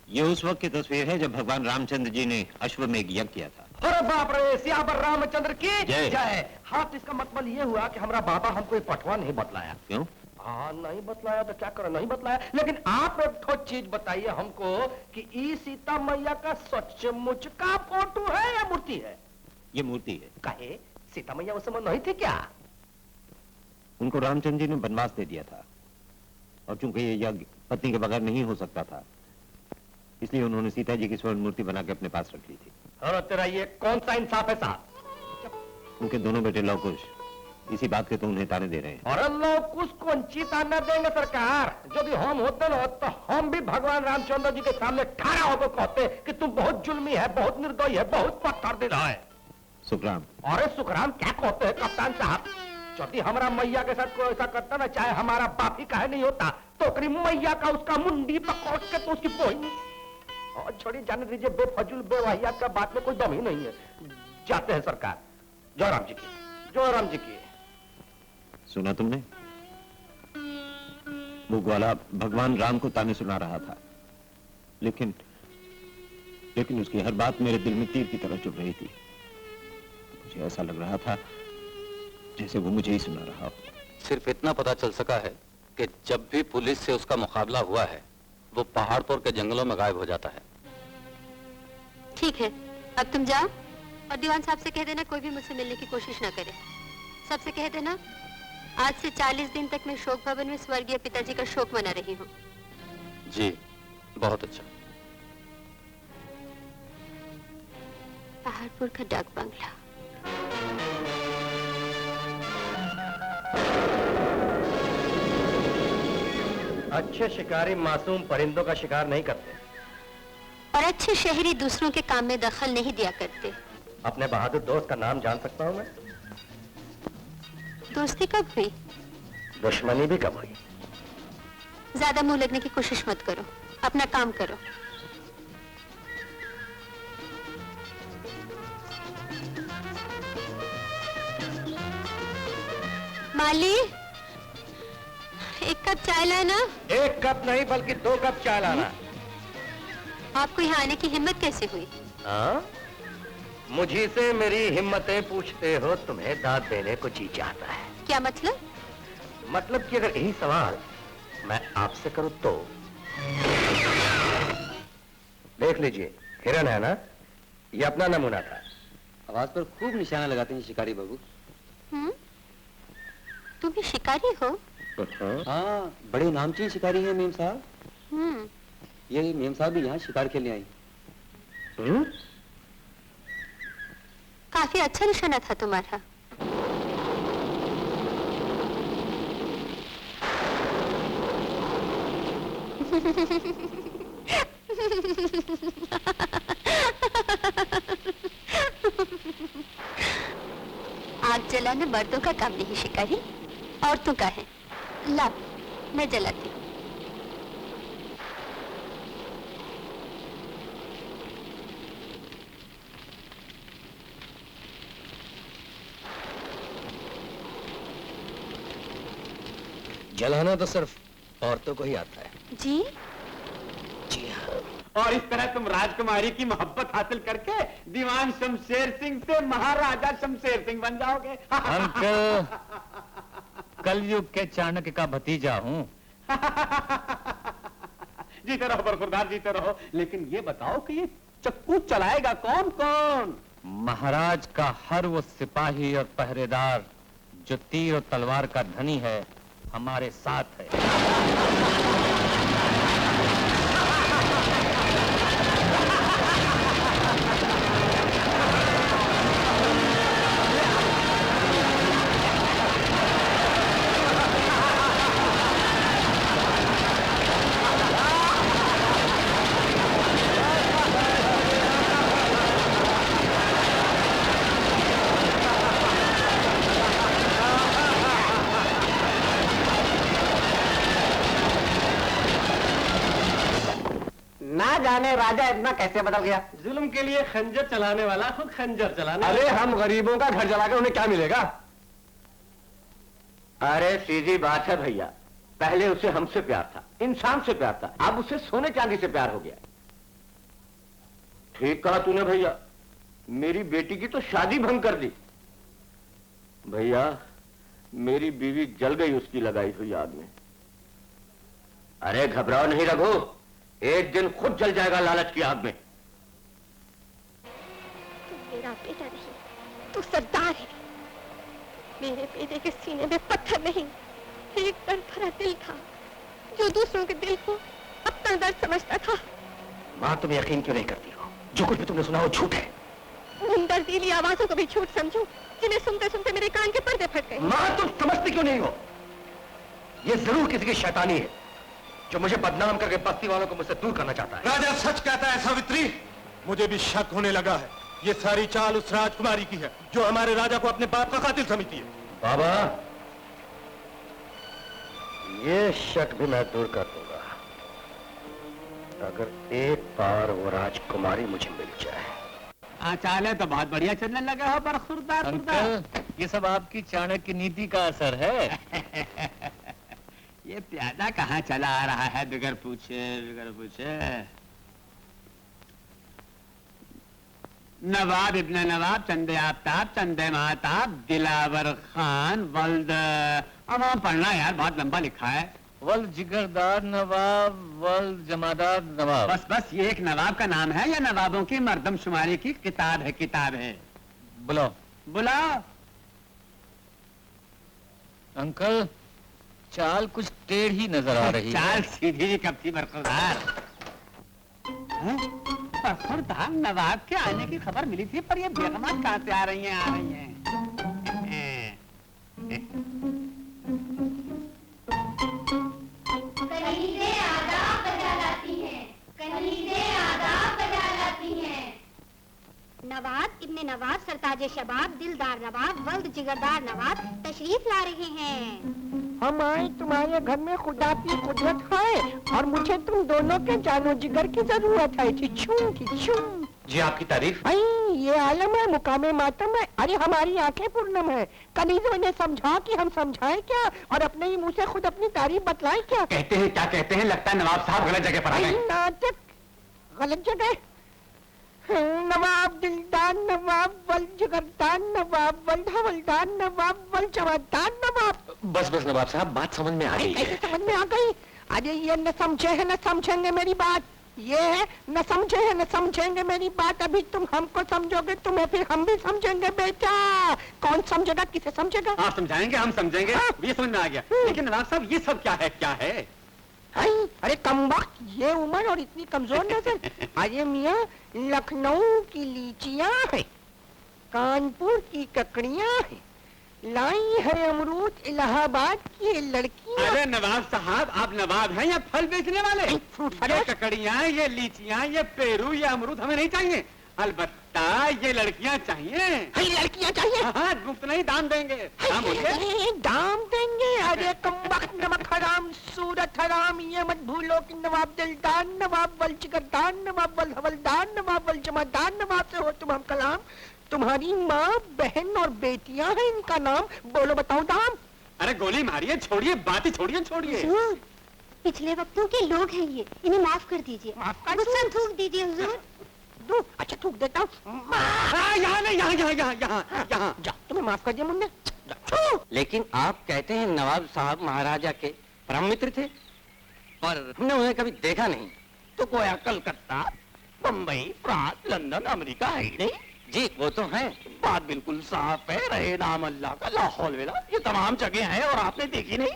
ये उस वक्त की तस्वीर है जब भगवान रामचंद्र जी ने अश्वमेघ यज्ञ किया था। अरे बाप रे, सियावर रामचंद्र की जय। जय। हाँ, तो इसका मतलब ये हुआ कि हमारा बाबा हमको एक पटवा नहीं बतलाया। क्यों? हाँ, नहीं बतलाया तो क्या करो, नहीं बतलाया। लेकिन आप एक ठो चीज बताइए हमको कि ई सीता मैया का सचमुच का फोटो है या मूर्ति है? ये मूर्ति है। कहे सीता मैया उस समय नहीं थी क्या? उनको रामचंद्र जी ने वनवास दे दिया था, और चूंकि ये यज्ञ पत्नी के बगैर नहीं हो सकता था, इसलिए उन्होंने सीता जी की स्वर्ण मूर्ति बना के अपने पास रख ली थी। और तेरा ये कौन सा इंसाफ है साहब? उनके दोनों बेटे लवकुश इसी बात के तो उन्हें ताने दे रहे हैं। और लवकुश कौन ची ताना देंगे सरकार? यदि हम होते ना तो हम भी भगवान रामचंद्र जी के सामने खड़ा होकर कहते कि तुम बहुत जुल्मी है, बहुत निर्दयी है, बहुत पत्थर दे रहा है। सुखराम। अरे सुखराम क्या कहते हैं कप्तान साहब? यदि हमारा मैया के साथ कोई ऐसा करता ना, चाहे हमारा बाप ही काहे नहीं होता, तो मैया का उसका मुंडी पकड़ के तो उसकी बहन और छोड़ी जाने दीजिए। बेफजूल बेवाहियात का बात में कोई दम ही नहीं है। जाते हैं सरकार। जय राम जी की, जय राम जी की। सुना तुमने? वो ग्वाला भगवान राम को ताने सुना रहा था, लेकिन उसकी हर बात मेरे दिल में तीर की तरह चुभ रही थी। मुझे ऐसा लग रहा था जैसे वो मुझे ही सुना रहा हो। सिर्फ इतना पता चल सका है कि जब भी पुलिस से उसका मुकाबला हुआ है, वो पहाड़ तोड़ के जंगलों में गायब हो जाता है। ठीक है, अब तुम जाओ और दीवान साहब से कह देना कोई भी मुझसे मिलने की कोशिश ना करे। सबसे कह देना आज से 40 दिन तक मैं शोक भवन में स्वर्गीय पिताजी का शोक मना रही हूँ। जी, बहुत अच्छा। पहाड़पुर का डाक बंगला। अच्छे शिकारी मासूम परिंदों का शिकार नहीं करते, और अच्छे शहरी दूसरों के काम में दखल नहीं दिया करते। अपने बहादुर दोस्त का नाम जान सकता हूँ मैं? दोस्ती कब हुई? दुश्मनी भी कब हुई? ज्यादा मुंह लगने की कोशिश मत करो, अपना काम करो। माली, एक कप चाय लाना। एक कप नहीं बल्कि 2 कप चाय लाना। आपको यहाँ आने की हिम्मत कैसे हुई? हाँ? मुझे से मेरी हिम्मतें पूछते हो, तुम्हें दाद देने को जी चाहता है। क्या मतलब? मतलब कि अगर यही सवाल मैं आपसे करूं तो? देख लीजिए, हिरन है ना, ये अपना नमूना था। आवाज पर खूब निशाना लगाते हैं शिकारी बाबू। तुम भी शिकारी हो? हाँ, बड़े नामचीन शिकारी हैं मेम साहब। ये मेम साहब भी यहाँ शिकार खेलने आई। काफी अच्छा निशाना था तुम्हारा। आग जलाना मर्दों का काम नहीं शिकारी, औरतों का है। ला, मैं जलाती हूँ। जलाना तो सिर्फ औरतों को ही आता है। जी? जी हाँ। और इस तरह तुम राजकुमारी की मोहब्बत हासिल करके दीवान शमशेर सिंह से महाराजा शमशेर सिंह बन जाओगे। अंकल, कलयुग के चाणक्य का भतीजा हूँ। जीते रहो बरखुरदार, जीते रहो। लेकिन ये बताओ कि ये चक्कू चलाएगा कौन कौन? महाराज का हर वो सिपाही और पहरेदार जो तीर और तलवार का धनी है, हमारे साथ है। ये राजा इतना कैसे बदल गया? जुल्म के लिए खंजर चलाने वाला खुद खंजर चलाने। अरे हम गरीबों का घर जलाकर उन्हें क्या मिलेगा? अरे सीधी बात है भैया, पहले उसे हमसे प्यार था, इंसान से प्यार था, अब उसे सोने चांदी से प्यार हो गया। ठीक कहा तूने भैया, मेरी बेटी की तो शादी भंग कर दी। भैया मेरी बीवी जल गई उसकी लगाई हुई आग में। अरे घबराओ नहीं रघु, एक दिन खुद जल जाएगा लालच की आग में। तू मेरा बेटा नहीं, तू सरदार है। मेरे बेटे के सीने में पत्थर नहीं, एक दर्द भरा दिल था जो दूसरों के दिल को अपना दर्द समझता था। माँ तुम यकीन क्यों नहीं करती हो? जो कुछ भी तुमने सुना वो झूठ है। उन दर्दीली आवाजों को भी झूठ समझो जिन्हें सुनते सुनते मेरे कान के पर्दे फट गए। माँ तुम समझती क्यों नहीं हो? ये जरूर किसी की शैतानी है जो मुझे बदनाम करके बस्ती वालों को मुझसे दूर करना चाहता है। राजा सच कहता है सावित्री, मुझे भी शक होने लगा है। ये सारी चाल उस राजकुमारी की है जो हमारे राजा को अपने बाप का कातिल समझती है। बाबा ये शक भी मैं दूर कर दूंगा अगर एक बार वो राजकुमारी मुझे मिल जाए। हाँ चाल है तो बहुत बढ़िया चलने लगा हो, पर खुरदार ये सब आपकी चाणक्य नीति का असर है। ये प्यादा कहाँ चला आ रहा है बिगर पूछे। नवाब इब्न नवाब चंदे आफ्ताब चंदे महताब दिलावर खान वल्द। अब वहाँ पढ़ना यार, बहुत लंबा लिखा है। वल जिगरदार नवाब वल जमादार नवाब। बस ये एक नवाब का नाम है या नवाबों की मर्दमशुमारी की किताब है। बुलाओ। अंकल चाल कुछ टेढ़ी नजर आ रही है। चाल सीधी कब थी बरखुरदार? बरखुरदार नवाब के आने की खबर मिली थी, पर ये बेगमात कहाँ से आ रही हैं? कनीज़ें आदाब बजा लाती हैं। नवाब इब्ने नवाब सरताजे शबाब दिलदार नवाब वल्द जिगरदार नवाब तशरीफ ला रहे हैं। हम आए तुम्हारे घर में खुदा की कुदरत है और मुझे तुम दोनों के जानो जिगर की जरूरत है। जी आपकी तारीफ। ये आलम है, मुकामे मातम है। अरे हमारी आंखें पूर्णम है। कनीजों ने समझा कि हम समझाएं क्या और अपने ही मुंह से खुद अपनी तारीफ बतलाएं क्या? कहते हैं क्या कहते हैं? लगता है नवाब साहब गलत जगह पर आ गए। नाटक गलत जगह। नवाब दिलदार नवाब वल जिगरदार नवाब वल हवलदार नवाब वल जवादार नवाब। बस नवाब साहब बात समझ में आ गई। कैसे समझ में आ गई? अरे ये न समझे है न समझेंगे मेरी बात। ये है न समझे है न समझेंगे मेरी बात। अभी तुम हमको समझोगे, तुम्हें फिर हम भी समझेंगे बेटा। कौन समझेगा, किसे समझेगा? आप समझाएंगे, हम समझेंगे। ये समझ में आ गया। लेकिन नवाब साहब ये सब क्या है? अरे कमबख्त, ये उम्र और इतनी कमजोर नजर। अरे मियाँ लखनऊ की लीचियाँ है, कानपुर की ककड़ियाँ है, लाई है अमरूद इलाहाबाद की लड़कियाँ। अरे नवाब साहब आप नवाब हैं या फल बेचने वाले? ये ककड़ियाँ, ये लीचियाँ, ये पेरू, ये अमरूद हमें नहीं चाहिए। अलबत्ता ये लड़कियाँ चाहिए। लड़कियाँ चाहिए? हाँ, मुफ्त नहीं, दाम देंगे। दाम देंगे? अरे कमबख्त, नमक हराम, सूरत हराम। ये मत भूलो कि नवाब दिलदार नवाब वल जिगरदार नवाब वल हवलदार नवाब वल जमादार नवाब से हो तुम हम कलाम। तुम्हारी माँ, बहन और बेटियां हैं, इनका नाम बोलो, बताओ दाम। अरे गोली मारिए, छोड़िए बातें, छोड़िए। पिछले वक्तों के लोग हैं ये, इन्हें माफ कर दीजिए। माफ कर गुस्सा थूक दीजिए हुजूर। अच्छा थूक देता हूँ। यहाँ नहीं, यहाँ। जा, तुम्हें माफ कर दिया मुन्ने। लेकिन आप कहते हैं नवाब साहब महाराजा के परम मित्र थे, पर हमने उन्हें कभी देखा नहीं। तो गोया Calcutta, Bombay, France, London, America है ही नहीं। जी वो तो है, बात बिल्कुल साफ है। रहे नाम अल्लाह का, ला हौल वला, ये तमाम जगह हैं और आपने देखी नहीं।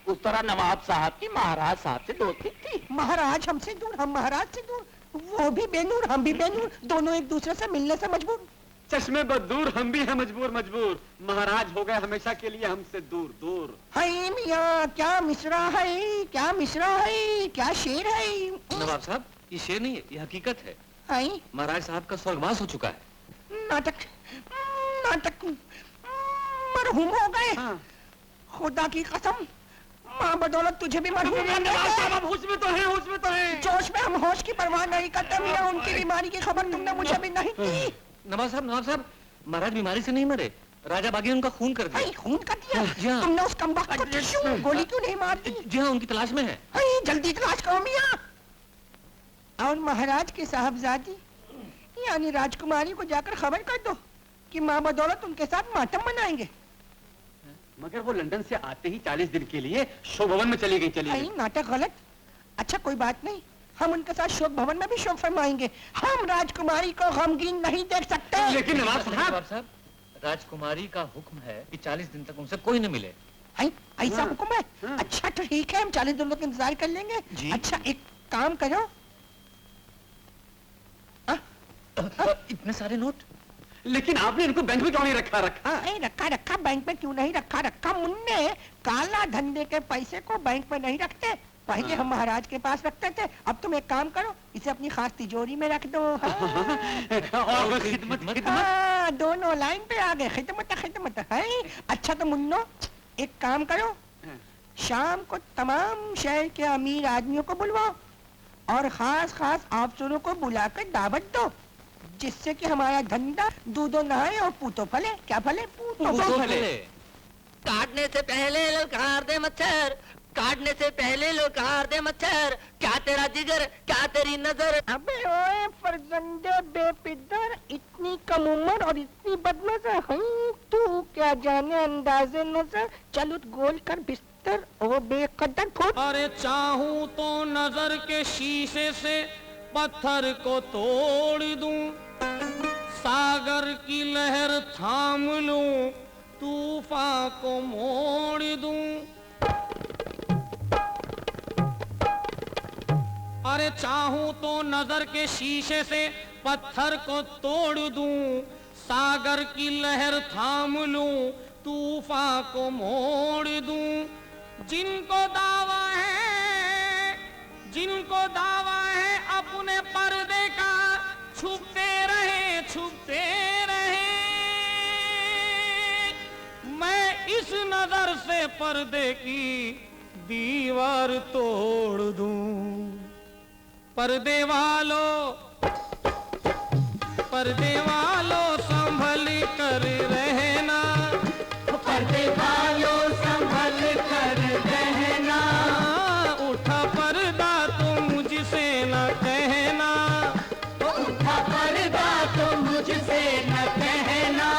उस तरह नवाब साहब की महाराज साहब से दोस्ती थी। महाराज हमसे दूर, हम महाराज से दूर। वो भी बेनूर, हम भी बेनूर, दोनों एक दूसरे से मिलने से मजबूर। चश्मे बदूर, हम भी हैं मजबूर। महाराज हो गए हमेशा के लिए हमसे दूर। हाय मियाँ, क्या मिश्रा है, क्या शेर है। नवाब साहब ये शेर नहीं है, ये हकीकत है। हाय महाराज साहब का स्वर्गवास हो चुका है। नाटक मरहूम हो गए। खुदा की कसम माँ बदौलत तुझे भी मालूम है नवाब होश में तो है, होश में तो है। जोश में हम होश की परवाह नहीं करते मियां, उनकी बीमारी की खबर तुमने मुझे भी नहीं दी। नवाब साहब, महाराज बीमारी से नहीं मरे, राजा बागी ने उनका खून कर दिया। खून कर दिया? तुमने उस कमबख्त को गोली क्यों नहीं मार दी? जी हाँ, उनकी तलाश में है। जल्दी तलाश करो मियां। और महाराज के साहबजादी यानी राजकुमारी को जाकर खबर कर दो कि माँ बदौलत उनके साथ मातम मनाएंगे। मगर वो लंदन से आते ही 40 दिन के लिए शोक भवन में चली गई। नाटक गलत। अच्छा कोई बात नहीं, हम उनके साथ शोक भवन में भी शोक फरमाएंगे। हम राजकुमारी को गमगीन नहीं देख सकते। लेकिन नवाब साहब, राजकुमारी का हुक्म है कि 40 दिन तक उनसे कोई न मिले। ऐसा हुक्म है? अच्छा ठीक है, हम 40 दिन तक इंतजार कर लेंगे। अच्छा एक काम करो, इतने सारे नोट, लेकिन आपने इनको बैंक में क्यों नहीं रखा? रखा बैंक में क्यों नहीं रखा मुन्ने, काला धंधे के पैसे को बैंक में नहीं रखते। पहले हम महाराज के पास रखते थे, अब तुम एक काम करो, इसे अपनी खास तिजोरी में रख दो। और खिदमत दोनों लाइन पे आ गए, खिदमत है। अच्छा तो मुन्नो एक काम करो, शाम को तमाम शहर के अमीर आदमियों को बुलवाओ और खास अफसरों को बुलाकर दावत दो, जिससे कि हमारा धंधा दूधो नहाए और पूतो फले। क्या फले? पूतो फले। काटने से पहले ललकार दे मच्छर, काटने से पहले ललकार दे मच्छर। क्या तेरा जिगर, क्या तेरी नजर। अबे ओए फरजंदे बेपिदर, इतनी कम उम्र और इतनी बदनजर है तू, क्या जाने अंदाजे नजर। चल उठ गोल कर बिस्तर ओ बेकदर फुट। अरे चाहूं तो नजर के शीशे से पत्थर को तोड़ दूं, सागर की लहर थाम लूं, तूफान को मोड़ दूं। अरे चाहूं तो नजर के शीशे से पत्थर को तोड़ दूं, सागर की लहर थाम लूं, तूफान को मोड़ दूं। जिनको दावा है अपने पर्दे का, छुपते रहे। मैं इस नजर से पर्दे की दीवार तोड़ दूं। पर्दे वालों संभल कर रहना, पर्दे वालों संभल कर रहना। उठा पर्दा तो मुझसे न कहना, उठा पर्दा तो मुझसे न कहना।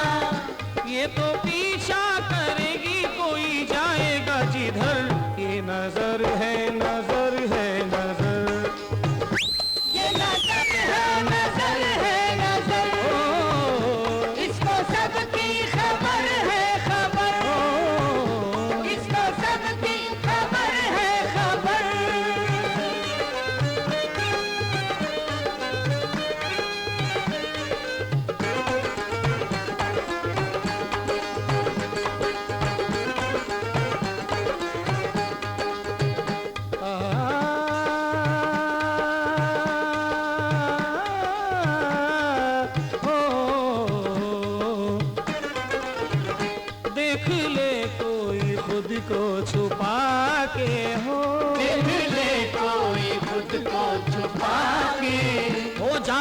ये तो पीछा करेगी कोई जाएगा जिधर, ये नजर है नजर है नजर, ये नजर है नजर है नजर। इसको सबकी खबर है खबर, इसको सबकी खबर है खबर। देख ले कोई खुद को छुपा के हो, देख ले कोई खुद को छुपा के। हो जा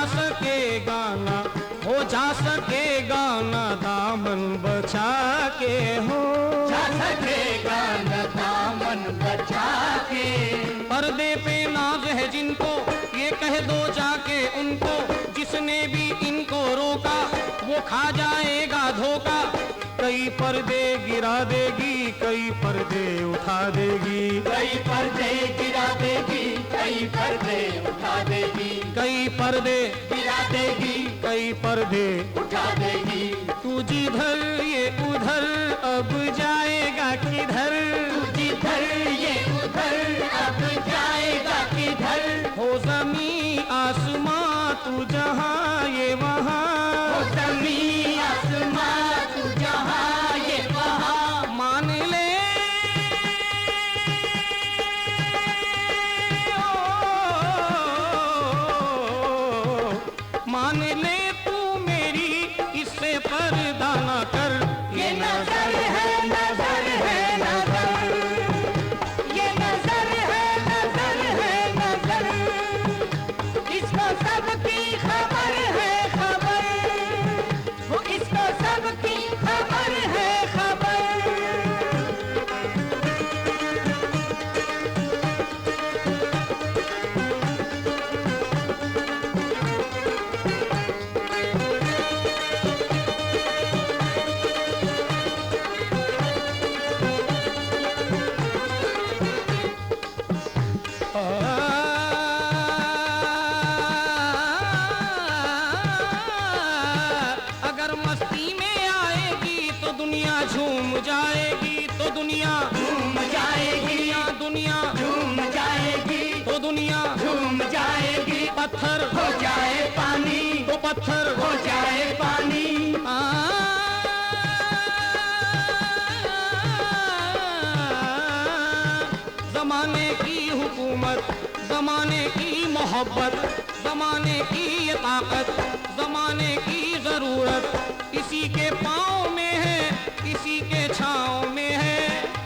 सकेगा ना दामन बचा के, हो जा सकेगा ना दामन बचा के। पर्दे पे नाज है जिनको, ये कह दो जाके उनको, जिसने भी इनको रोका वो खा जाएगा धोखा। कई पर्दे गिरा देगी, कई पर्दे उठा देगी, कई पर्दे गिरा देगी, कई पर्दे उठा देगी, कई पर्दे गिरा देगी, कई पर्दे उठा देगी। तू जिधर ये उधर अब जाएगा किधर, तू जिधर ये उधर अब जाएगा किधर। हो ज़मीं आसमां तू जहां ये वहां, हो ज़मीं आसमां तू जहां ये वहां। मान ले मान ले तू मेरी, इससे पर्दा ना कर। ये नजर है नजर है नजर, दुनिया झूम जाएगी तो दुनिया झूम जाएगी, दुनिया झूम जाएगी तो दुनिया झूम जाएगी। पत्थर हो जाए पानी तो पत्थर हो जाए पानी। जमाने की हुकूमत, जमाने की मोहब्बत, जमाने की ये ताकत, जमाने की जरूरत किसी के पाँव में है, किसी के छाँव में है,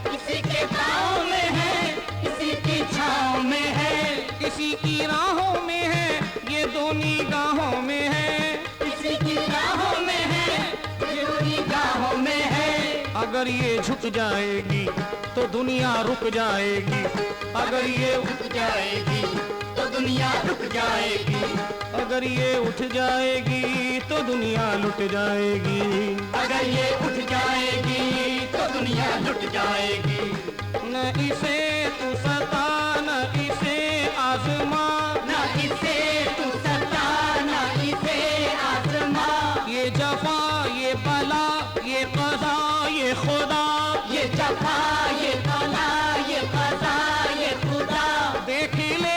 किसी के पाँव में है, किसी की छाँव में है, किसी की राहों में है, ये दो निगाहों में है, किसी की राहों में है, ये दो निगाहों में है। अगर ये झुक जाएगी तो दुनिया रुक जाएगी, अगर ये उठ जाएगी तो दुनिया रुक जाएगी, अगर ये उठ जाएगी तो दुनिया लुट जाएगी, अगर ये उठ जाएगी तो दुनिया लुट जाएगी। न इसे तू सता न इसे आजमा, न इसे तू सता न इसे आजमा। ये जफा ये बला ये कज़ा ये खुदा, ये जफा ये बला ये कज़ा ये खुदा। देख ले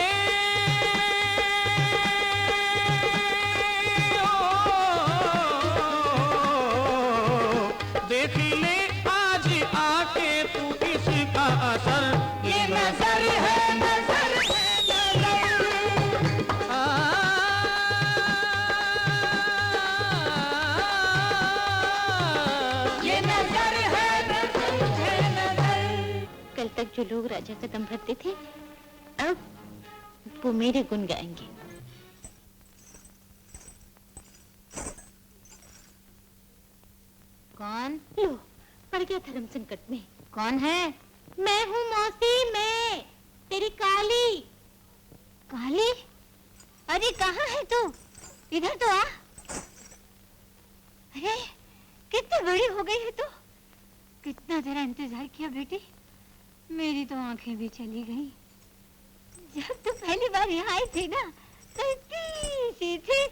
देख ले आज आके तू इसका असर। ये नजर है नजर है नजर। ये नजर है नजर है नजर। कल तक जो लोग राजा का दम भरते थे अब वो मेरे गुण गाएंगे। कौन? लो पड़ गया धर्म संकट में। कौन है? मैं हूँ मौसी, मैं तेरी काली। काली? अरे कहाँ है तू? इधर तो आ। अरे कितनी बड़ी हो गई है तू। कितना तेरा इंतजार किया बेटी, मेरी तो आंखें भी चली गई। जब तू पहली बार यहाँ आई थी ना तो इतनी सी थी।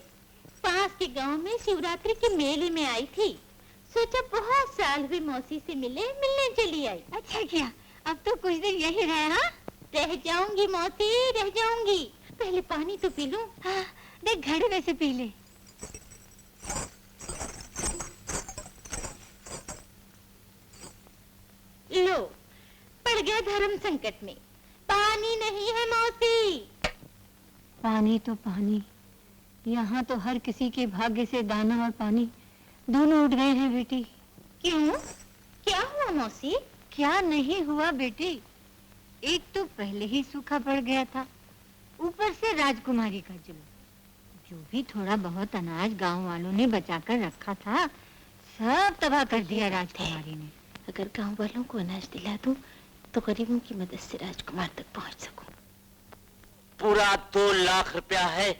पास के गांव में शिवरात्रि के मेले में आई थी। सोचा बहुत साल हुए मौसी से मिलने चली आई। अच्छा किया, अब तो कुछ दिन यही रहे। हाँ रह जाऊंगी मौसी, रह जाऊंगी। पहले पानी तो पी लूं। हाँ देख घड़े में से पी ले। लो पड़ गया धर्म संकट में। पानी नहीं है मौसी। पानी तो पानी, यहाँ तो हर किसी के भाग्य से दाना और पानी दोनों उठ गए हैं बेटी। क्यों? क्या हुआ मौसी? क्या नहीं हुआ बेटी, एक तो पहले ही सूखा पड़ गया था, ऊपर से राजकुमारी का जुल्म। जो भी थोड़ा बहुत अनाज गांव वालों ने बचाकर रखा था सब तबाह कर दिया राजकुमारी ने। अगर गांव वालों को अनाज दिला दूं तो गरीबों की मदद से राजकुमार तक पहुंच सकूं। पूरा 2 लाख रुपया है,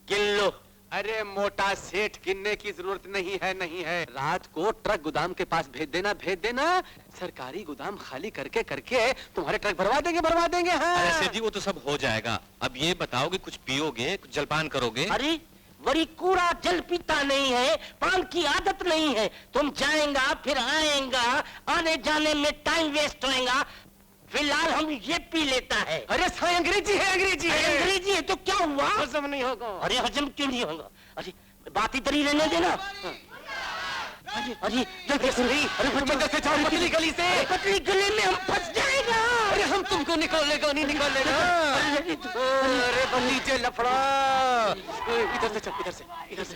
गिन लो। अरे मोटा सेठ, गिनने की जरूरत नहीं है, नहीं है। रात को ट्रक गोदाम के पास भेज देना। सरकारी गोदाम खाली करके तुम्हारे ट्रक भरवा देंगे। हाँ। अरे सेठ जी वो तो सब हो जाएगा। अब ये बताओ कि कुछ पियोगे, कुछ जलपान करोगे? अरे बड़ी कूड़ा जल पीता नहीं है, पान की आदत नहीं है। तुम जाएगा फिर आएगा, आने जाने में टाइम वेस्ट होएगा। फिलहाल हम ये पी लेता है। अरे अंग्रेजी है। अंग्रेजी है तो क्या हुआ? हजम नहीं होगा। अरे हजम क्यों नहीं होगा? अरे बात इतनी रहने देना। अरे पतली गली से, पतली गली में हम फंस जाएगा। अरे हम तुमको निकालेगा नहीं निकालेगा। अरे बंदी लफड़ा। इधर से चल, इधर से।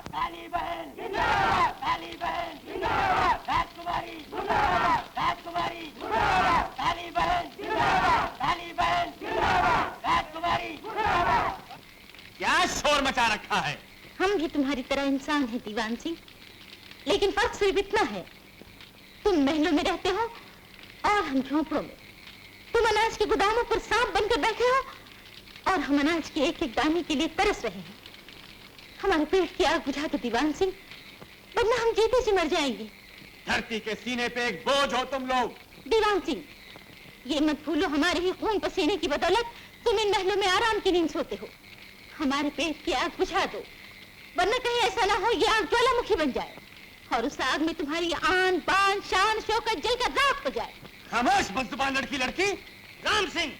काली बहन जिंदाबाद, काली बहन जिंदाबाद, राजकुमारी जिंदाबाद, राजकुमारी जिंदाबाद, काली बहन जिंदाबाद, काली बहन जिंदाबाद, राजकुमारी जिंदाबाद। क्या शोर मचा रखा है? हम भी तुम्हारी तरह इंसान हैं दीवान सिंह, लेकिन फर्क सिर्फ इतना है, तुम महलों में रहते हो और हम झोंपड़ों में। तुम अनाज के गोदामों पर सांप बनकर बैठे हो और हम अनाज के एक एक दाने के लिए तरस रहे हैं। हमारे पेट की आग बुझा दो दीवान सिंह, वरना हम जीते से मर जाएंगे। धरती के सीने पे एक बोझ हो तुम लोग। दीवान सिंह, ये मत भूलो हमारे ही खून पसीने की बदौलत तुम इन महलों में आराम की नींद सोते हो। हमारे पेट की आग बुझा दो, वरना कहीं ऐसा ना हो ये आग ज्वालामुखी बन जाए। और उस आग में तुम्हारी आन बान शान शौकत जलकर राख हो जाए। खामोश बदजुबान लड़की लड़की। राम सिंह,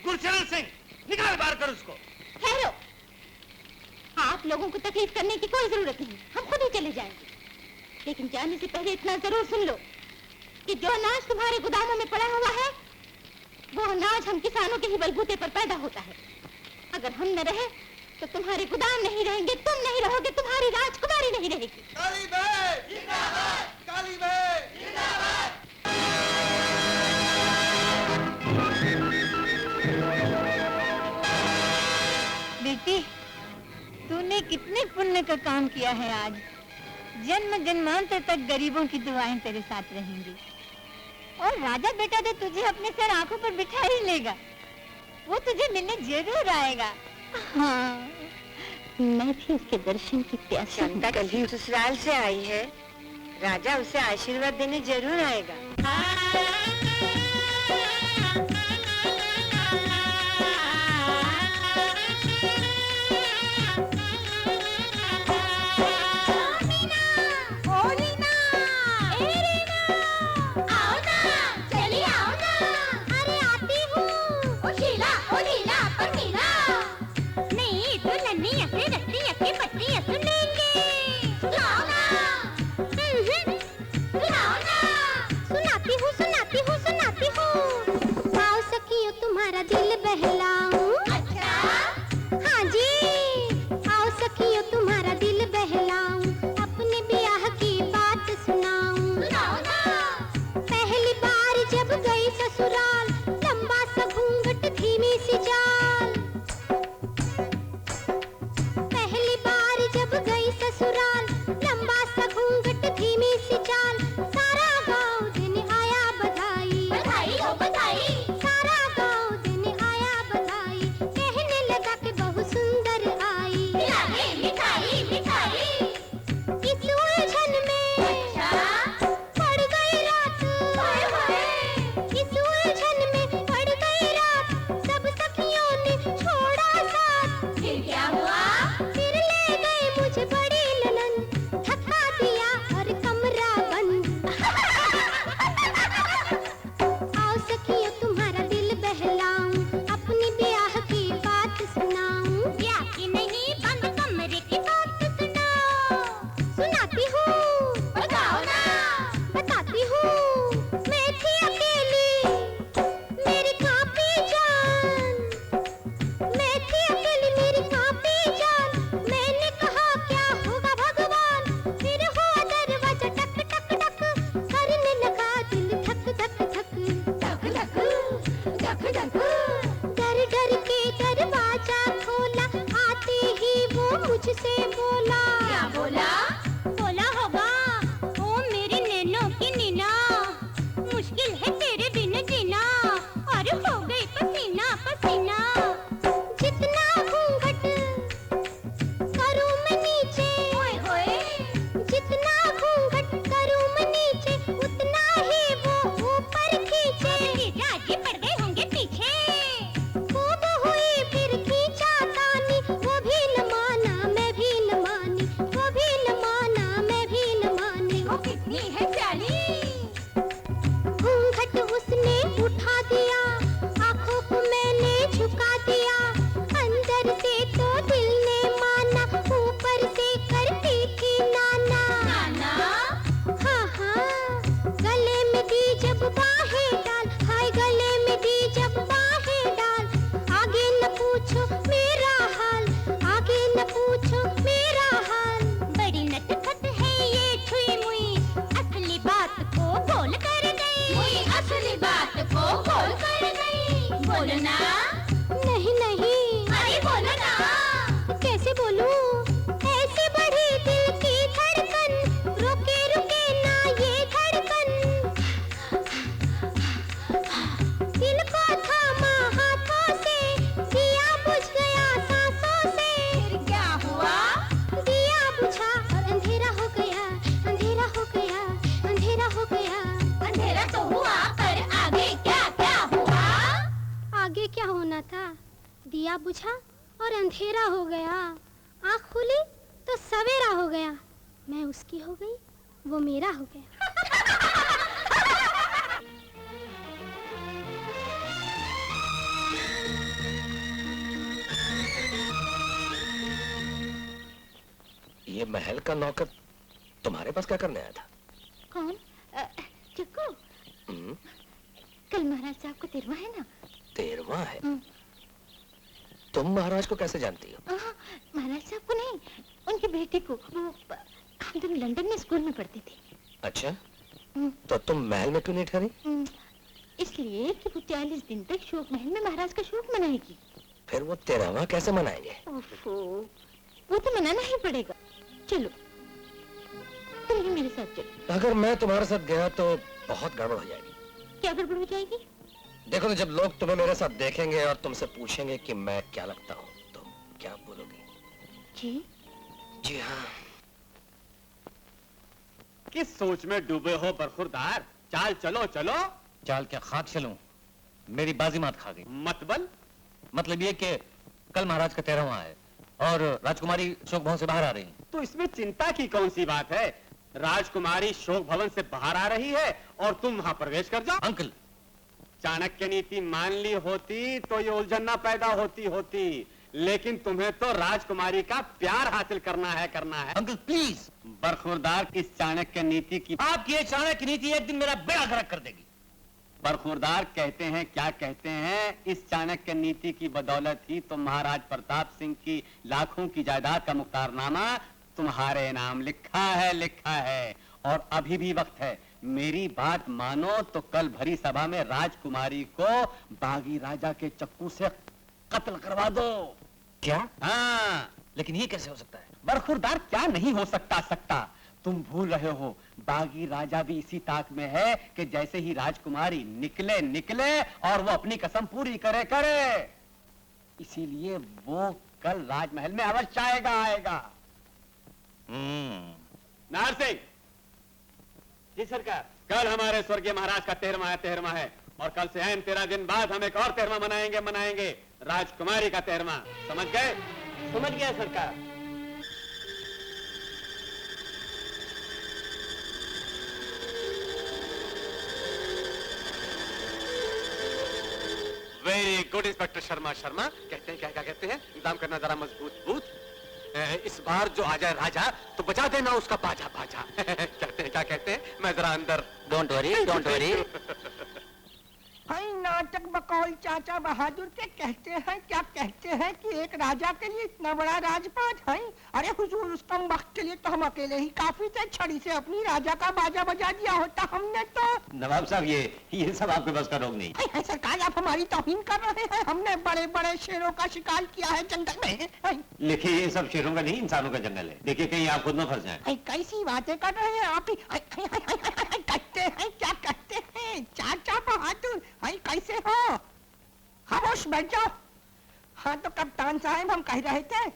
गुरचरण सिंह, निकाल बाहर कर उसको। ठहरो, आप लोगों को तकलीफ करने की कोई जरूरत नहीं, हम खुद ही चले जाएंगे। लेकिन जाने से पहले इतना जरूर सुन लो कि जो अनाज तुम्हारे गोदामों में पड़ा हुआ है वो अनाज हम किसानों के ही बलबूते पर पैदा होता है। अगर हम न रहे तो तुम्हारे गोदाम नहीं रहेंगे, तुम नहीं रहोगे, तुम्हारी राजकुमारी नहीं रहेगी। काली बे जिंदाबाद, काली बे जिंदाबाद। बेटी, तूने कितने पुण्य का काम किया है आज। जन्म जन्मांतर तक गरीबों की दुआएं तेरे साथ रहेंगी। और राजा बेटा तो तुझे अपने सर आंखों पर बिठा ही लेगा। वो तुझे मिलने जरूर आएगा। हाँ, मैं भी उसके दर्शन की प्यासी हूँ। जनता कल ही ससुराल से आई है, राजा उसे आशीर्वाद देने जरूर आएगा। तुम्हारा दिल बहलाऊं। अच्छा? हाँ जी, आओ सखियों तुम्हारा दिल बहलाऊं, अपने ब्याह की बात सुनाऊं। सुनाओ ना। पहली बार जब गई ससुराल, लंबा सा घूंघट धीमी सी चाल। पहली बार जब गई ससुराल, लंबा सा घूंघट धीमी सी चाल। सारा गाँव देने आया बधाई। बधाई हो बधाई। दिया बुझा और अंधेरा हो गया। आँख खुली तो सवेरा हो गया। मैं उसकी हो गई वो मेरा हो गया। ये महल का नौकर तुम्हारे पास क्या करने आया था? कौन? चिक्कू, कल महाराज साहब को 13वां है ना? 13वां है? तुम महाराज को कैसे जानती हो? महाराज साहब को नहीं, उनकी बेटी को। वो हम दोनों लंदन में स्कूल में पढ़ती थी। अच्छा, तो तुम महल में क्यों नहीं ठहरी? इसलिए कि वो 43 दिन तक शोक महल में महाराज का शोक मनाएगी। फिर वो 13वां कैसे मनाएंगे? वो तो मनाना ही पड़ेगा। चलो, तुम भी मेरे साथ चलो। अगर मैं तुम्हारे साथ गया तो बहुत गड़बड़ हो जाएगी। क्या गड़बड़ हो जाएगी? देखो ना, जब लोग तुम्हें मेरे साथ देखेंगे और तुमसे पूछेंगे कि मैं क्या लगता हूँ, तो क्या बोलोगी? जी? जी हाँ। किस सोच में डूबे हो बरखुरदार? चाल चलो चलो। चाल क्या खाक चलूं? मेरी बाजी मात खा गई। मतलब ये कि कल महाराज का 13वां है और राजकुमारी शोक भवन से बाहर आ रही है। तो इसमें चिंता की कौन सी बात है? राजकुमारी शोक भवन से बाहर आ रही है और तुम वहां प्रवेश कर जाओ। अंकल, चाणक्य नीति मान ली होती तो ये उलझन ना पैदा होती, लेकिन तुम्हें तो राजकुमारी का प्यार हासिल करना है। Uncle please. बरखुरदार, इस चाणक्य नीति की, आपकी ये चाणक्य नीति एक दिन मेरा बेड़ा गर्क कर देगी। बरखुरदार कहते हैं, क्या कहते हैं, इस चाणक्य नीति की बदौलत ही तो महाराज प्रताप सिंह की लाखों की जायदाद का मुख्तारनामा तुम्हारे नाम लिखा है। और अभी भी वक्त है। मेरी बात मानो तो कल भरी सभा में राजकुमारी को बागी राजा के चक्कू से कत्ल करवा दो। क्या? हाँ। लेकिन ये कैसे हो सकता है? बरखुरदार, क्या नहीं हो सकता? तुम भूल रहे हो, बागी राजा भी इसी ताक में है कि जैसे ही राजकुमारी निकले और वो अपनी कसम पूरी करे। इसीलिए वो कल राजमहल में अवश्य आएगा। नार सिंह जी सरकार, कल हमारे स्वर्गीय महाराज का 13वां है और कल से ऐन 13 दिन बाद हम एक और 13वां मनाएंगे राजकुमारी का 13वां। समझ गए? समझ गया सरकार। Very good inspector Sharma. कहते हैं क्या कहते हैं? इंतजाम करना जरा मजबूत। इस बार जो आ जाए राजा तो बजा देना उसका बाजा। क्या कहते हैं? मैं जरा अंदर। Don't worry. भाई नाटक बकौल चाचा बहादुर के कहते हैं कि एक राजा के लिए इतना बड़ा राजपाट है। अरे हुजूर, उस कम वक्त के लिए तो हम अकेले ही काफी थे। छड़ी से अपनी राजा का बाजा बजा दिया होता हमने तो। नवाब साहब, ये सब आपके बस का रोग नहीं। है सरकार, आप हमारी तौहीन कर रहे हैं। हमने बड़े शेरों का शिकार किया है जंगल में। देखिए, ये सब शेरों का नहीं, इंसानों का जंगल है। देखिए कहीं आप खुद न फंस जाएं। कैसी बातें कर रहे हैं आप? क्या कहते हैं चाचा बहादुर? भाई कैसे हो? खामोश बैठ जाओ। हाँ तो कप्तान साहब, हम कह रहे थे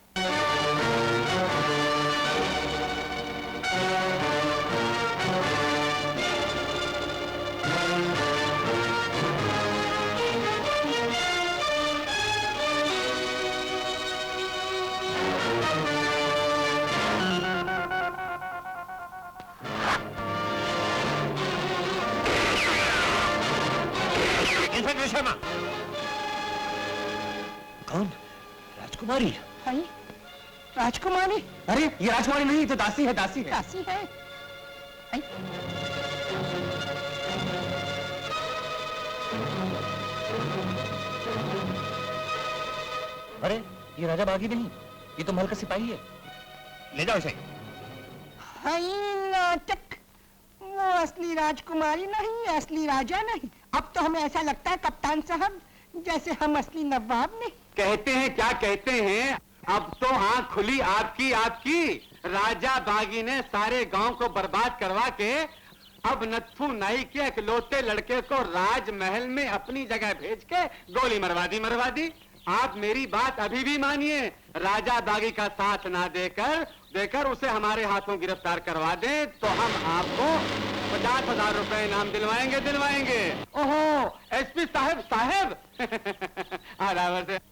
इंस्पेक्टर शर्मा। कौन? राजकुमारी? राजकुमारी? अरे ये राजकुमारी नहीं तो दासी है। दासी है। अरे ये राजा बागी नहीं, ये तो महल का सिपाही है। ले जाओ इसे। नाटक। वो असली राजकुमारी नहीं, असली राजा नहीं। अब तो हमें ऐसा लगता है कप्तान साहब जैसे हम असली नवाब नहीं। कहते हैं, क्या कहते हैं, अब तो आंख खुली आपकी। राजा बागी ने सारे गांव को बर्बाद करवा के अब नत्थू नाई के इकलौते लड़के को राजमहल में अपनी जगह भेज के गोली मरवा दी। आप मेरी बात अभी भी मानिए। राजा बागी का साथ ना देकर उसे हमारे हाथों गिरफ्तार करवा दें तो हम आपको 50,000 रुपए इनाम दिलवाएंगे दिलवाएंगे। ओहो एसपी साहब साहब से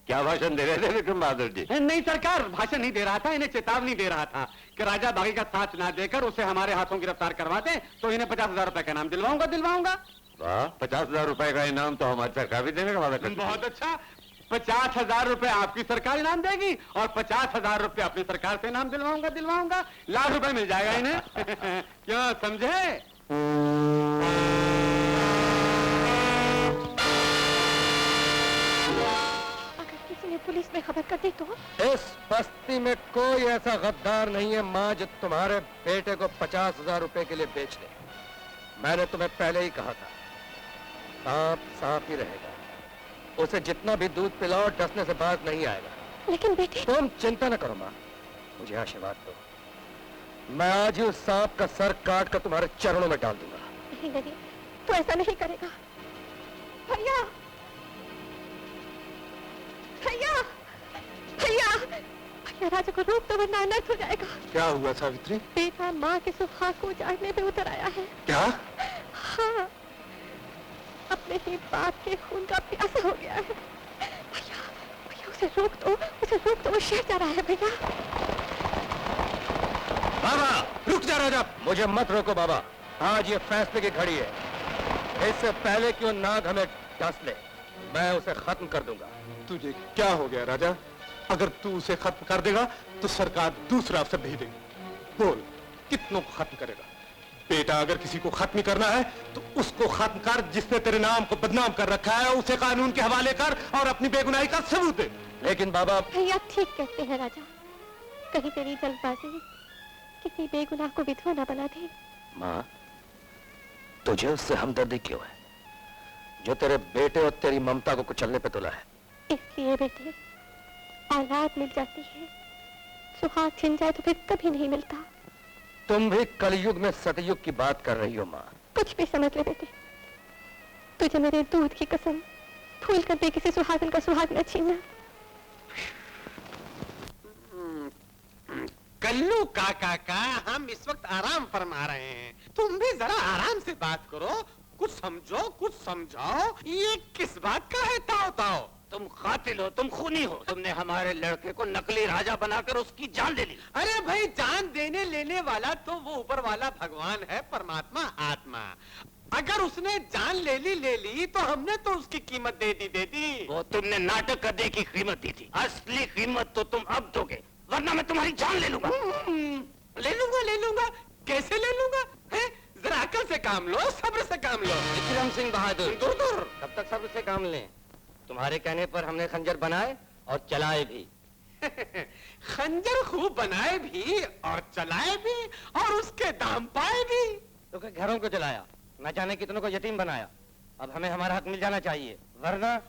क्या भाषण दे रहे थे विक्रम बहादुर जी? नहीं सरकार, भाषण नहीं दे रहा था, इन्हें चेतावनी दे रहा था कि राजा बागी का साथ ना देकर उसे हमारे हाथों गिरफ्तार करवा दें तो इन्हें 50,000 रुपए का इनाम दिलवाऊंगा दिलवाऊंगा। वाह, 50,000 रुपए का इनाम तो हमारी सरकार भी देने का वादा करती है। बहुत अच्छा, 50,000 रुपए आपकी सरकार इनाम देगी और 50,000 रुपए अपनी सरकार से इनाम दिलवाऊंगा दिलवाऊंगा। लाख रुपए मिल जाएगा इन्हें। क्यों, समझे? अगर किसी ने पुलिस में खबर कर दी तो? इस बस्ती में कोई ऐसा गद्दार नहीं है माँ जो तुम्हारे बेटे को 50,000 रुपए के लिए बेच दे। मैंने तुम्हें पहले ही कहा था, सांप सांप ही रहेगा, उसे जितना भी दूध पिलाओ डसने से बाज नहीं आएगा। लेकिन बेटे, तुम चिंता न करो माँ, मुझे आशीर्वाद दो, मैं आज ही उस सांप का सर काट कर तुम्हारे चरणों में डाल दूंगा। नहीं नहीं, तो ऐसा नहीं करेगा। भैया भैया भैया भैया, राजा को रोक दो वरना अनर्थ हो जाएगा। क्या हुआ सावित्री? बेटा माँ के सुहाग को उजाड़ने पे उतर आया है। क्या? हाँ, अपने ही बाप के खून का प्यासा हो गया है। भैया भैया, उसे रोक दो, उसे रोक दो, वो शहर जा रहा है। भैया बाबा रुक जा राजा। मुझे मत रोको बाबा, आज ये फैसले की घड़ी है। इससे पहले कि वो नाग हमें डस ले, मैं उसे खत्म कर दूंगा। तुझे क्या हो गया राजा? अगर तू उसे खत्म कर देगा तो सरकार दूसरा अफसर भेजेगी। बोल, कितनों को खत्म करेगा? बेटा, अगर किसी को खत्म करना है तो उसको खत्म कर जिसने तेरे नाम को बदनाम कर रखा है, उसे कानून के हवाले कर और अपनी बेगुनाही का सबूत दे। लेकिन बाबा, भैया ठीक कहते हैं राजा, कहीं तेरी जल्दबाजी किसी बेगुनाह को विधवा न बना दे। माँ, तुझे उससे हमदर्दी क्यों है जो तेरे बेटे और तेरी ममता को कुचलने पे तुला है? इसलिए बेटे, औलाद मिल जाती है, सुहाग छिन जाए तो फिर कभी नहीं मिलता। तुम भी कलयुग में सतयुग की बात कर रही हो माँ। कुछ भी समझ ले बेटे, तुझे मेरे दूध की कसम, भूल कर भी किसी सुहागन का सुहाग न छीनना। कल्लू काका का हम इस वक्त आराम फरमा रहे हैं, तुम भी जरा आराम से बात करो, कुछ समझो कुछ समझाओ। ये किस बात का है ताओ ताओ? तुम कातिल हो, तुम खूनी हो, तुमने हमारे लड़के को नकली राजा बनाकर उसकी जान ले ली। अरे भाई, जान देने लेने वाला तो वो ऊपर वाला भगवान है, परमात्मा आत्मा। अगर उसने जान ले ली तो हमने तो उसकी कीमत दे दी। वो तुमने नाटक करने की कीमत दी थी, असली कीमत तो तुम अब दोगे, वरना मैं तुम्हारी जान ले लूंगा। ले लूंगा, कैसे ले लूंगा? है? जरा अकल से काम लो, सब्र से काम लो। विक्रम सिंह बहादुर, दूर कब तक सब्र से काम लें? तुम्हारे कहने पर हमने खंजर बनाए और चलाए भी। खंजर खूब बनाए भी और चलाए भी और उसके दाम पाए भी। तो क्या घरों को जलाया, न जाने कितनों को यतीम बनाया। अब हमें हमारा हक मिल जाना चाहिए, वरना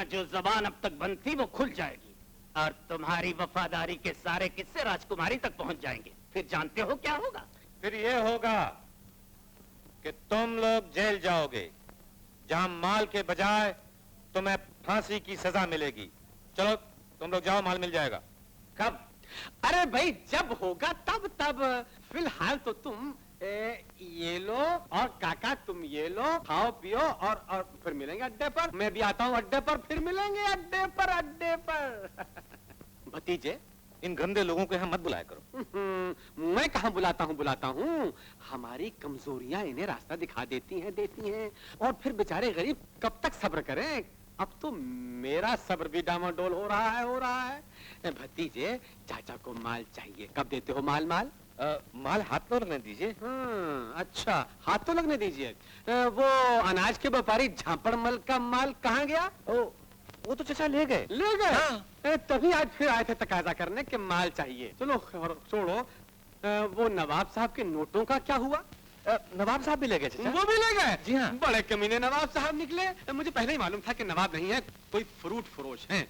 जो जबान अब तक बंद थी वो खुल जाएगी और तुम्हारी वफादारी के सारे किस्से राजकुमारी तक पहुंच जाएंगे। फिर जानते हो क्या होगा? फिर ये होगा कि तुम लोग जेल जाओगे, जहां माल के बजाय तुम्हें फांसी की सजा मिलेगी। चलो तुम लोग जाओ, माल मिल जाएगा। कब? अरे भाई, जब होगा तब। फिलहाल तो तुम ये लो और काका तुम ये लो, खाओ पियो और फिर मिलेंगे अड्डे पर। मैं भी आता हूँ अड्डे पर, फिर मिलेंगे अड्डे पर। भतीजे, इन गंदे लोगों को यहाँ मत बुलाया करो। मैं कहाँ बुलाता हूँ। हमारी कमजोरियां इन्हें रास्ता दिखा देती हैं और फिर बेचारे गरीब कब तक सब्र करें। अब तो मेरा सब्र भी डामाडोल हो रहा है। भतीजे, चाचा को माल चाहिए, कब देते हो माल? माल हाथ तो लगने दीजिए। अच्छा, हाथ तो लगने दीजिए। वो अनाज के व्यापारी झापड़मल का माल कहाँ गया? वो तो चाचा ले गए। हाँ। तभी आज फिर आए थे तकाजा करने के माल चाहिए। चलो छोड़ो, वो नवाब साहब के नोटों का क्या हुआ? नवाब साहब भी ले गए चाचा। वो भी ले गए? जी हाँ। बड़े कमीने नवाब साहब निकले। मुझे पहले ही मालूम था कि नवाब नहीं है, कोई फ्रूट फरोश हैं।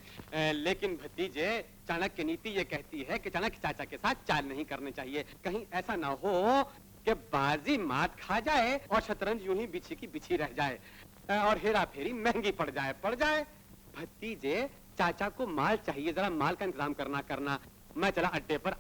लेकिन भतीजे, चाणक्य नीति ये कहती है कि चाणक्य चाचा के साथ चाल नहीं करनी चाहिए। कहीं ऐसा ना हो कि बाजी मात खा जाए और शतरंज यूं ही बिछी की बिछी रह जाए और हेरा फेरी महंगी पड़ जाए। भतीजे, चाचा को माल चाहिए, जरा माल का इंतजाम करना। मैं चला अड्डे पर।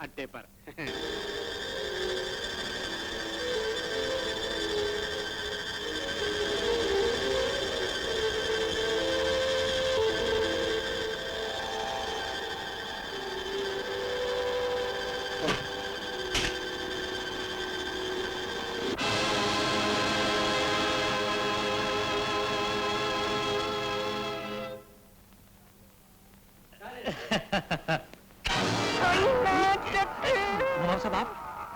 साहब आप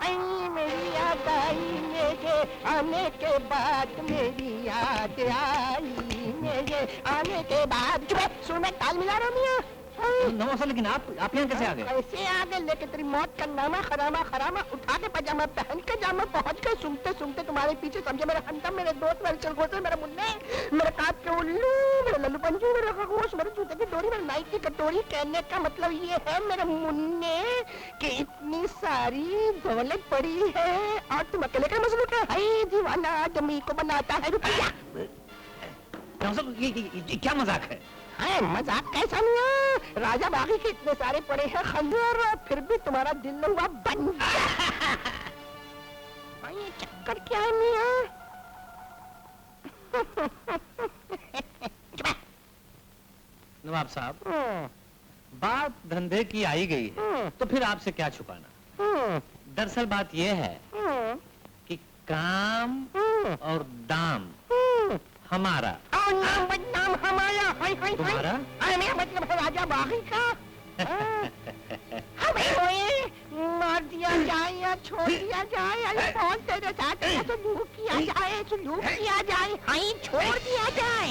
आई मेरी याद आई मेरे आने के बाद मेरी याद आई मेरे आने के बाद सुन मैं ताल मिला रहा हूँ मियाँ नमस्कार। लेकिन आप यहाँ कैसे आ गए? कैसे आ गए लेके तेरी मौत का नामा खरामा खरामा उठा के पजामा पहन के जामा पहुंच गए सुनते सुनते तुम्हारे पीछे समझे मेरा हंटा मेरे दोस्त मेरे चलगोसे मेरे मुन्ने मेरे काट के उल्लू मेरे लल्लू पंजू मेरे खरगोश मेरे जूते की डोरी मेरे नाई की कटोरी। कहने का मतलब ये है मेरे मुन्ने कि इतनी सारी दौलत पड़ी है और तुम अकेले का मसलूक है दीवाना जमी को बनाता है रुपया। क्या मजाक है? मजाक कैसा नहीं? राजा बागी के इतने सारे पड़े हैं खंजर फिर भी तुम्हारा दिल न हुआ बन ये चक्कर क्या है मियाँ? नवाब साहब बात धंधे की आई गई है तो फिर आपसे क्या छुपाना। दरअसल बात यह है कि काम और दाम हमारा नाम हमारा तुम्हारा मतलब है राजा बागी का। हमें मार दिया जाए या छोड़ दिया जाए या कौन तेरे साथ सलूक किया जाए छोड़ दिया जाए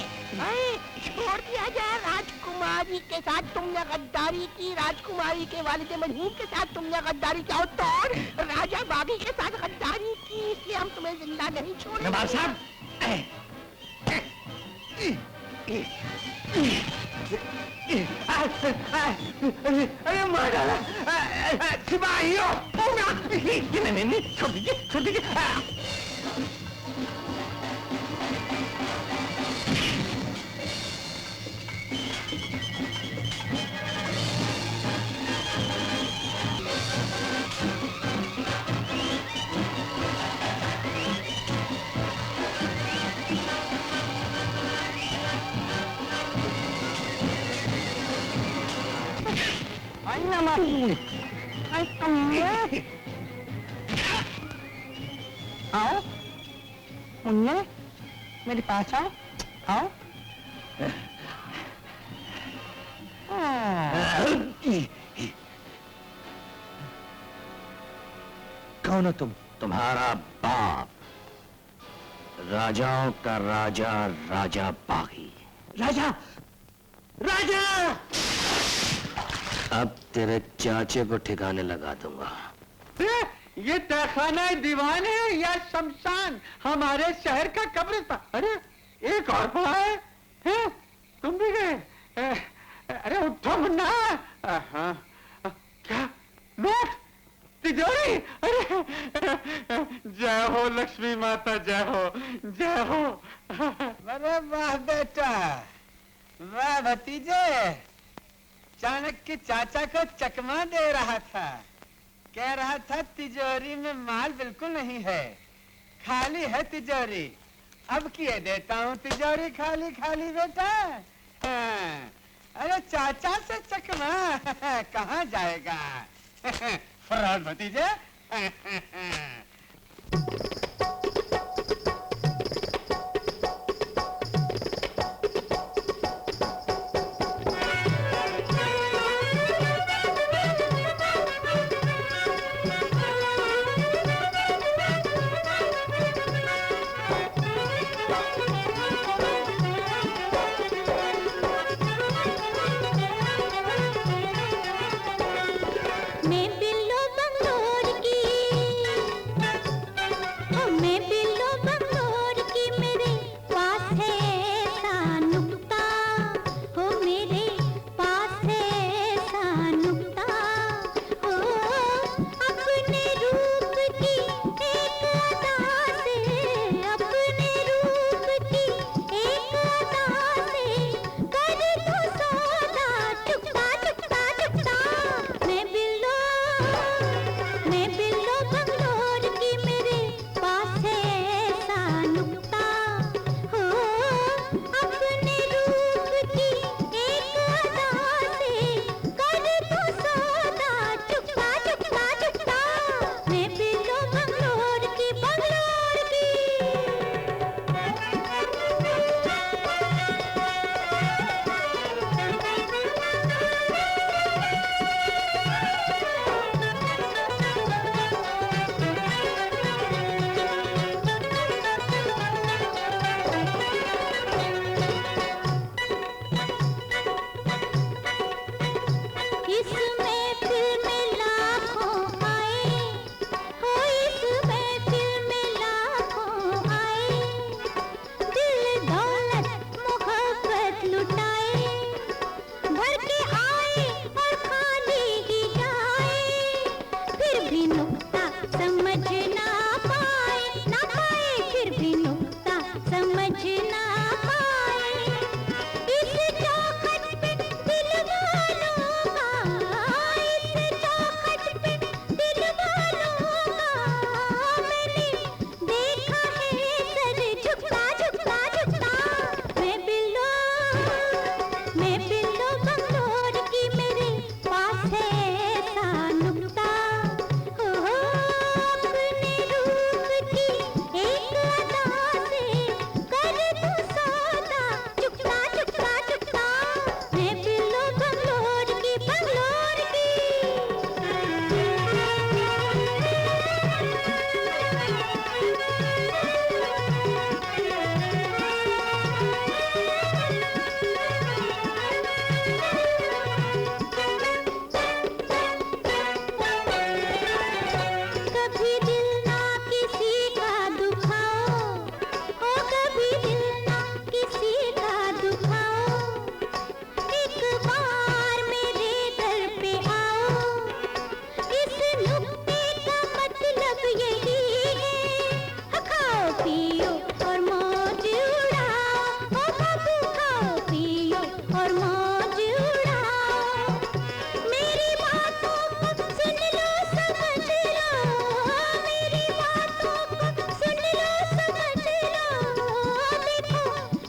राजकुमारी के साथ तुमने गद्दारी की राजकुमारी के वालिद मरहूम के साथ तुमने गद्दारी किया तो राजा बागी के साथ गद्दारी की इसलिए हम तुम्हें जिंदा नहीं छोड़ेंगे। नवाब साहब अरे मार डाला सिपाहियों नहीं छोड़ दीजिए आओ मुन्ने मेरे पास आओ कौन हो तुम? तुम्हारा बाप राजाओं का राजा राजा बागी। राजा राजा अब तेरे चाचे को ठिकाने लगा दूंगा। ये तहखाना दीवान है या शमशान हमारे शहर का कब्रिस्तान। अरे एक और पड़ा है तुम भी गए? अरे उठो मुन्ना। क्या नोट तिजोरी? अरे जय हो लक्ष्मी माता जय हो जय हो। अरे वाह बेटा वाह भतीजे चाणक्य चाचा को चकमा दे रहा था कह रहा था तिजोरी में माल बिल्कुल नहीं है खाली है तिजोरी। अब किए देता हूँ तिजोरी खाली खाली बेटा। अरे चाचा से चकमा कहाँ जाएगा फरार भतीजे। मैं बिल्लो बंगलोर की समझ ना पाए, इस चौखट पे दिल वालों का, इस चौखट पे दिल वालों का मैंने देखा है सर झुकता झुकता झुकता। मैं बिल्लो बंगलोर की, मेरे पास है ऐसा नुक्ता, हो अपने रूप की एक अदा से कर दूं सौदा, चुकता चुकता चुकता। मैं बिल्लो बंगलोर की, बंगलोर की। कभी दिल ना किसी का दुखाओ, ओ कभी दिल ना किसी का दुखाओ, एक बार मेरे दर पे आओ, इस नुक्ते का मतलब यही है, खाओ पियो और मौज उड़ाओ, ओ बाबू खाओ पियो और मौज उड़ाओ। मेरी बातों को सुन लो समझ लो, मेरी बातों को सुन लो समझ लो, देखो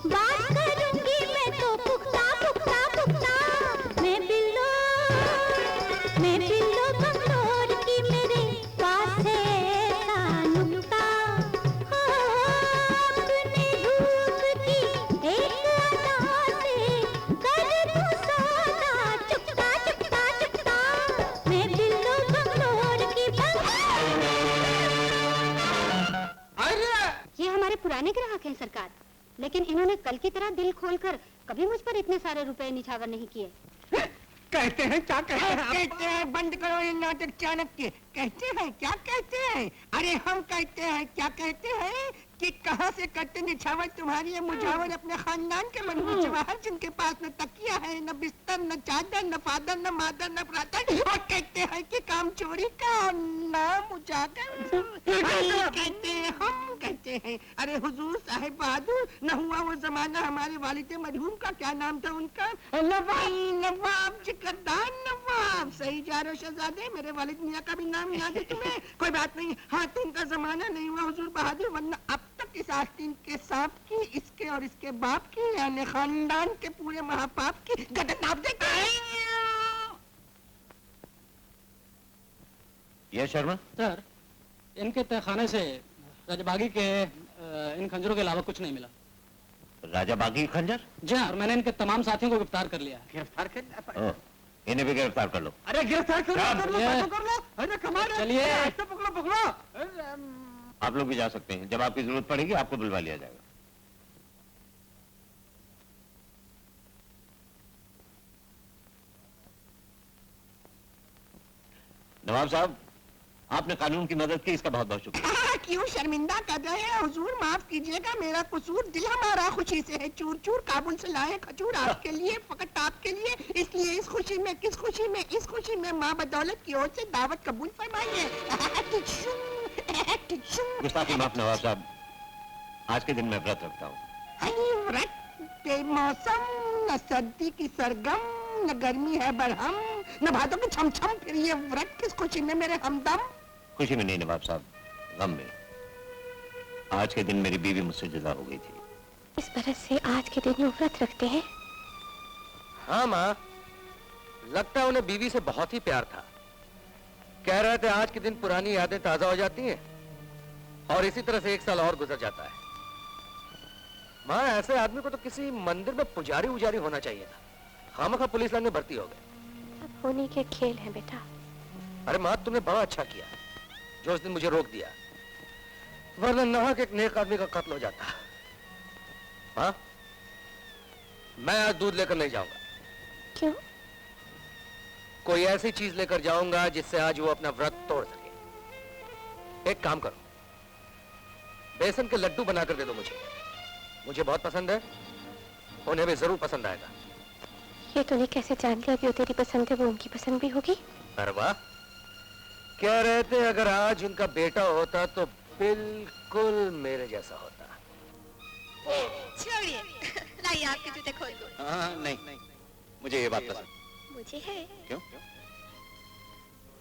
बात करूंगी मैं तो पुख्ता पुख्ता पुख्ता। मैं बिल्लो बंगलोर की, मेरे पास है ऐसा नुक्ता, हो अपने रूप की एक अदा से कर दूं सौदा, चुकता चुकता चुकता। मैं बिल्लो बंगलोर की, ये हमारे पुराने ग्राहक हैं सरकार, लेकिन इन्होंने कल की तरह दिल खोलकर कभी मुझ पर इतने सारे रुपए निछावर नहीं किए। कहते हैं क्या कहते हैं बंद करो ये नाटक चाणक्य। कहते हैं क्या कहते हैं? अरे हम कहते हैं क्या कहते हैं कि कहाँ से करते निछावर तुम्हारी ये मुझावर अपने खानदान के मनहूस जवाहर, जिनके पास न तकिया है, न बिस्तर, न चादर, न फादर, न मादर, न भ्राता, और कहते हैं कि काम चोरी का नाम उजागर कहते हैं, हम कहते हैं। अरे हुजूर साहिब बहादुर, न हुआ वो जमाना हमारे वालिद मरहूम का, क्या नाम था उनका? नवाब जिकरदार नवाब। सही जा रहे हो शहजादे, मेरे वालिद मियाँ का भी नाम याद है तुम्हें? कोई बात नहीं, हाँ तुमका जमाना नहीं हुआ हुजूर बहादुर, वरना अब तक इस आस्तीन के सांप की, इसके और इसके बाप की, यानी खानदान के पूरे महापाप की गदर नाप देते हैं। ये शर्मा सर, इनके तहखाने से रजबागी के इन खंजरों के अलावा कुछ नहीं मिला। राजा बागी खंजर? जी हाँ, और मैंने इनके तमाम साथियों को गिरफ्तार कर लिया है। गिरफ्तार कर? इन्हें भी गिरफ्तार कर लो। अरे गिरफ्तार कर लो, कर लो। अरे कमाल है। चलिए। पकड़ो पकड़ो। आप लोग भी जा सकते हैं, जब आपकी जरूरत पड़ेगी आपको बुलवा लिया जाएगा। नवाब साहब, आपने कानून की मदद की, इसका बहुत बहुत शुक्रिया। क्यों शर्मिंदा कर रहे हैं हुजूर, माफ कीजिएगा, मेरा कसूर, दिल हमारा खुशी से है चूर चूर काबुल से लाए खजूर आपके लिए, फकत आपके लिए, इसलिए इस खुशी में, किस खुशी में, इस खुशी में माँ बदौलत की ओर से दावत कबूल फरमाइए। गुस्ताखी माफ नवाब साहब, आज के दिन मैं व्रत रखता हूँ। व्रत बेमौसम, न सर्दी की सरगम, न गर्मी है बरहम, न भादों की छमछम, फिर ये व्रत किस खुशी में मेरे हमदम? खुशी में नहीं नवाब साहब, गम में। आज के दिन मेरी बीवी मुझसे जुदा हो गई थी। इस बरस से आज के दिन वो व्रत रखते हैं। हाँ माँ, लगता है उन्हें बीवी से बहुत ही प्यार था। कह रहे थे आज के दिन पुरानी यादें ताजा हो जाती हैं और इसी तरह से एक साल और गुजर जाता है। माँ, ऐसे आदमी को तो किसी मंदिर में पुजारी उजारी होना चाहिए था, खामखा पुलिस लाइन में भर्ती हो गए। अब होने के खेल है बेटा। अरे माँ, तुमने बड़ा अच्छा किया जो उस दिन मुझे रोक दिया, वरना नाहक एक नेक आदमी का कत्ल हो जाता। हाँ, मैं आज दूध लेकर नहीं जाऊंगा। क्यों? कोई ऐसी चीज लेकर जाऊंगा जिससे आज वो अपना व्रत तोड़ सके। एक काम करो, बेसन के लड्डू बनाकर दे दो मुझे बहुत पसंद है, उन्हें भी जरूर पसंद आएगा। ये तूने कैसे जान लिया कि वो तेरी पसंद है, वो उनकी पसंद भी होगी? अरे वाह, कह रहे थे अगर आज उनका बेटा होता तो बिल्कुल मेरे जैसा होता। छोड़िए, लाइए आपके जूते खोल दो। हाँ नहीं, मुझे ये बात पसंद। मुझे है। क्यों?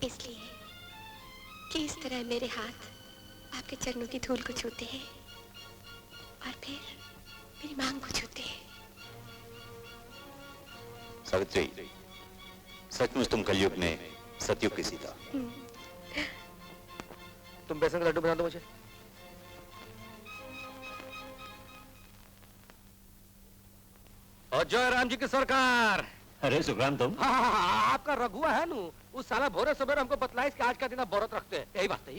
इसलिए कि इस तरह मेरे हाथ आपके चरणों की धूल को छूते हैं और फिर मेरी मांग को छूते हैं। सावित्री, सचमुच तुम कलयुग में सतयुग की सीता। तुम बेसन का लड्डू बना दो मुझे। और जय राम जी की सरकार। अरे सुखराम तुम? हाँ, आपका रघुआ है नू, उस साला भोरे सवेरे हमको बतलाइस कि आज का दिन आप व्रत रखते हैं, यही बात है।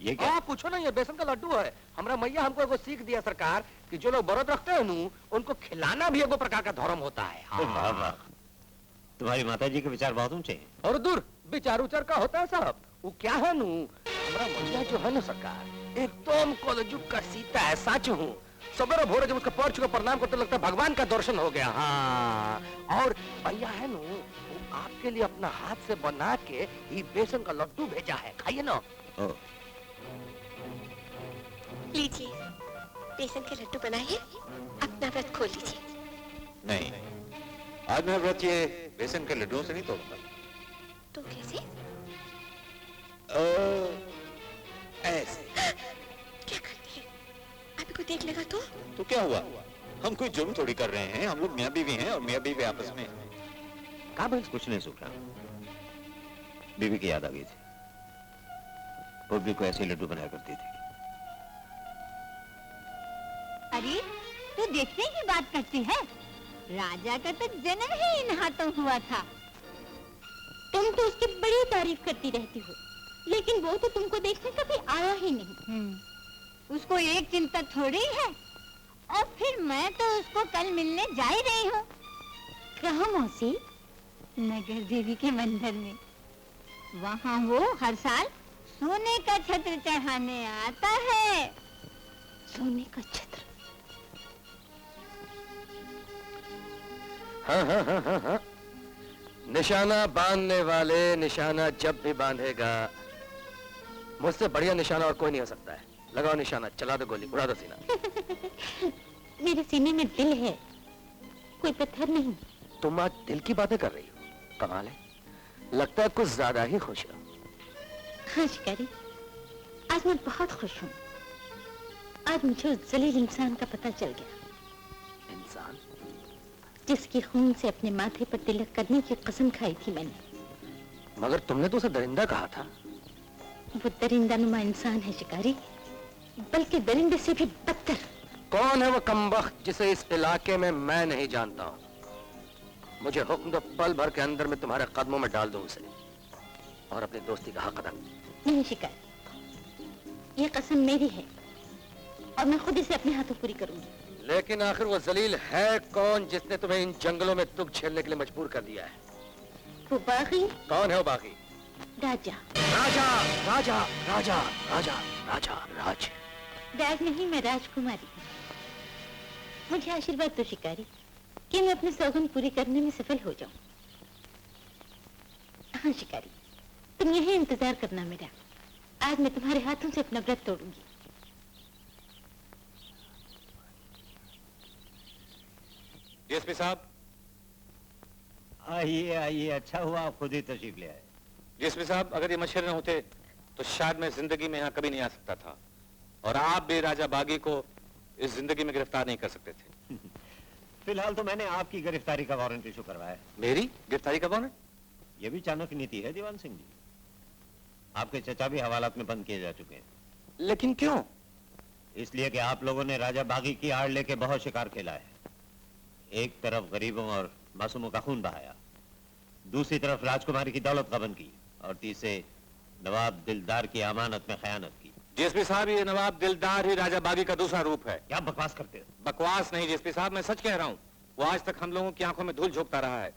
ये क्या? हाँ, पूछो ना, ये बेसन का लड्डू है। हमारा मैया हमको एगो सीख दिया सरकार कि जो लोग व्रत रखते हैं नू, उनको खिलाना भी एगो प्रकार का धर्म होता है। वाह वाह, तुम्हारी माता जी के विचार बहुत ऊंचे हैं। और दूर विचार उचार का होता है साहब। वो क्या है नू, हमारा मैया जो है ना सरकार, एकदम कलयुग का सीता है, सच हूँ। सवेरे भोरे जब उसका पैर छू के प्रणाम करते लगता है भगवान का दर्शन हो गया। हाँ, और भैया है नू, वो आपके लिए अपना हाथ से बना के ये बेसन का लड्डू भेजा है, खाइए ना। लीजिए, बेसन के लड्डू बनाइए, अपना व्रत खोल लीजिए। नहीं, आज मैं व्रत ये बेसन के लड्डुओं से नहीं तोड़ूंगा। तो कैसे? ऐसे। क्या करती है? अभी को देख लेगा तो क्या हुआ? हम कोई जुर्म थोड़ी कर रहे हैं, हम लोग मियाँ बीवी हैं और मियाँ बीवी आपस में। कहाँ बस कुछ नहीं सुखराम, बीवी की याद आ गई थी। वो भी को ऐसे लड्डू बनाया करती थी। अरे तू देखने की बात करती है, राजा का तो जन्म ही इन हाथों हुआ था। तुम तो उसकी बड़ी तारीफ करती रहती हो, लेकिन वो तो तुमको देखने कभी आया ही नहीं। उसको एक चिंता थोड़ी है, और फिर मैं तो उसको कल मिलने जा ही रही हूँ। कहाँ मौसी? नगर देवी के मंदिर में। वहाँ वो हर साल सोने का छत्र चढ़ाने आता है। सोने का छत्र? हाँ। निशाना बांधने वाले निशाना जब भी बांधेगा, मुझसे बढ़िया निशाना और कोई नहीं हो सकता है। लगाओ निशाना, चला दो गोली, उड़ा दो सीना। मेरे सीने में दिल है, कोई पत्थर नहीं। तुम आज दिल की बातें कर रही हो, कमाल है। लगता है कुछ ज्यादा ही खुश हो। हाँ शिकारी, आज मैं बहुत खुश हूँ। आज मुझे उस जलील इंसान का पता चल गया। इंसान? जिसकी खून से अपने माथे पर तिलक करने की कसम खाई थी मैंने। मगर तुमने तो उसे दरिंदा कहा था। वो दरिंदा नुमा इंसान है शिकारी, बल्कि दरिंदे से भी बदतर। कौन है वो कमबख्त जिसे इस इलाके में मैं नहीं जानता हूँ? मुझे हुक्म दो, पल भर के अंदर मैं तुम्हारे कदमों में डाल दूं उसे और अपनी दोस्ती का हक अदा। नहीं शिकारी, ये कसम मेरी है और मैं खुद इसे अपने हाथों पूरी करूंगी। लेकिन आखिर वो जलील है कौन जिसने तुम्हें इन जंगलों में दुख झेलने के लिए मजबूर कर दिया है? वो बागी। कौन है वो बागी? राजा। राजा राजा राजा राजा राजा राज। राज नहीं, मैं राजकुमारी हूँ। मुझे आशीर्वाद दो शिकारी कि मैं अपनी सौगंध पूरी करने में सफल हो जाऊं। हाँ शिकारी, तुम यही इंतजार करना मेरा। आज मैं तुम्हारे हाथों से अपना व्रत तोड़ूंगी। डीएसपी साहब। आइए आइए, अच्छा हुआ आप खुद ही तशरीफ ले आए। डीएसपी साहब, अगर ये मशहूर न होते तो शायद मैं जिंदगी में यहाँ कभी नहीं आ सकता था, और आप भी राजा बागी को इस जिंदगी में गिरफ्तार नहीं कर सकते थे। फिलहाल तो मैंने आपकी गिरफ्तारी का वारंट इशू करवाया है। मेरी गिरफ्तारी का वारंट? ये भी चाणक्य नीति है दीवान सिंह जी। आपके चचा भी हवालात में बंद किए जा चुके हैं। लेकिन क्यों? इसलिए कि आप लोगों ने राजा बागी की आड़ लेके बहुत शिकार खेला है। एक तरफ गरीबों और मासूमों का खून बहाया, दूसरी तरफ राजकुमारी की दौलत गबन की, और तीसरे नवाब दिलदार की अमानत में खयानत की। डीएसपी साहब, ये नवाब दिलदार ही राजा बागी का दूसरा रूप है। क्या बकवास करते हो? बकवास नहीं डीएसपी साहब, मैं सच कह रहा हूँ। वो आज तक हम लोगों की आंखों में धूल झोंकता रहा है।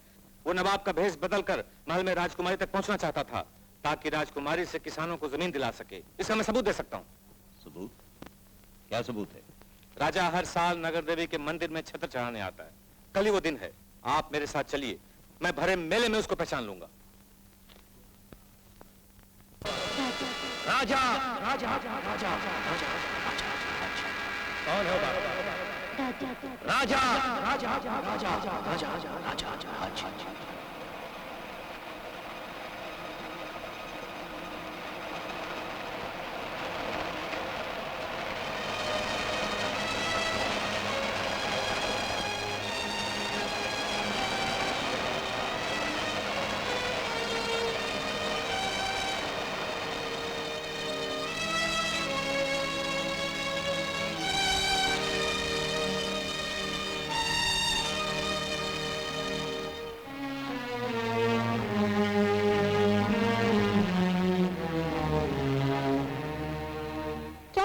वो नवाब का भेष बदलकर महल में राजकुमारी तक पहुंचना चाहता था, ताकि राजकुमारी से किसानों को जमीन दिला सके। इसका मैं सबूत दे सकता हूँ। सबूत? क्या सबूत है? राजा हर साल नगर देवी के मंदिर में छत्र चढ़ाने आता है। कल ही वो दिन है, आप मेरे साथ चलिए, मैं भरे मेले में उसको पहचान लूंगा। राजा राजा राजा राजा राजा। कौन है राजा राजा राजा राजा राजा राजा।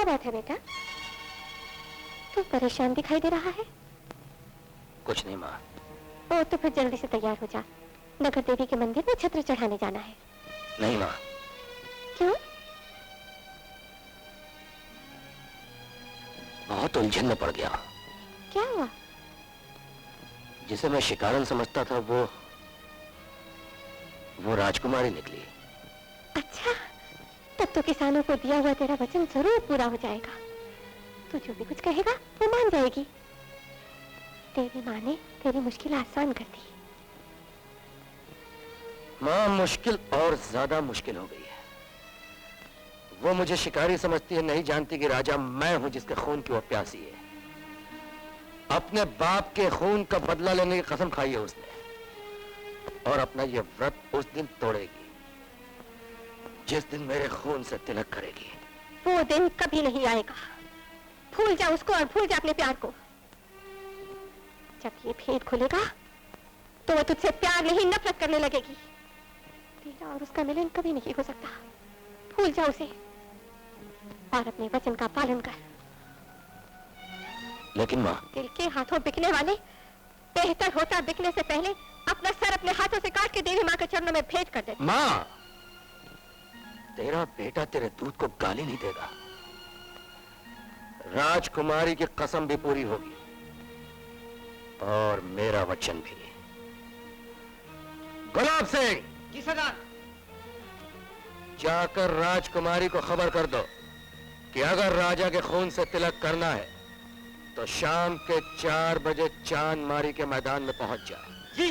बात है बेटा? तू परेशान दिखाई दे रहा है। कुछ नहीं माँ। ओ तो फिर जल्दी से तैयार हो जा, नगर देवी के मंदिर में छत्र चढ़ाने जाना है। नहीं माँ। क्यों? बहुत उलझन में पड़ गया। क्या हुआ? जिसे मैं शिकारन समझता था वो राजकुमारी निकली। अच्छा, तब तो किसानों को दिया हुआ तेरा वचन जरूर पूरा हो जाएगा। तू जो भी कुछ कहेगा वो मान जाएगी। तेरी माँ ने तेरी मुश्किल आसान कर दी। माँ, मुश्किल और ज्यादा मुश्किल हो गई है। वो मुझे शिकारी समझती है, नहीं जानती कि राजा मैं हूं जिसके खून की वो प्यासी है। अपने बाप के खून का बदला लेने की कसम खाई है उसने, और अपना ये व्रत उस दिन तोड़ेगी जिस दिन मेरे खून से तिलक करेगी। वो दिन कभी नहीं आएगा। भूल जा उसको और भूल जा अपने प्यार को। जब ये भेद खुलेगा तो वो तुझसे प्यार नहीं नफरत करने लगेगी। तेरा और उसका मिलन कभी नहीं हो सकता। भूल जा उसे और अपने वचन का पालन कर। लेकिन माँ, दिल के हाथों बिकने वाले बेहतर होता बिकने से पहले अपना सर अपने हाथों से काट के देवी माँ के चरणों में भेंट कर दे। माँ, तेरा बेटा तेरे दूध को गाली नहीं देगा। राजकुमारी की कसम भी पूरी होगी और मेरा वचन भी। गुलाब सिंह। जी सरदार। जाकर राजकुमारी को खबर कर दो कि अगर राजा के खून से तिलक करना है तो शाम के 4 बजे चांदमारी के मैदान में पहुंच जाए। जी।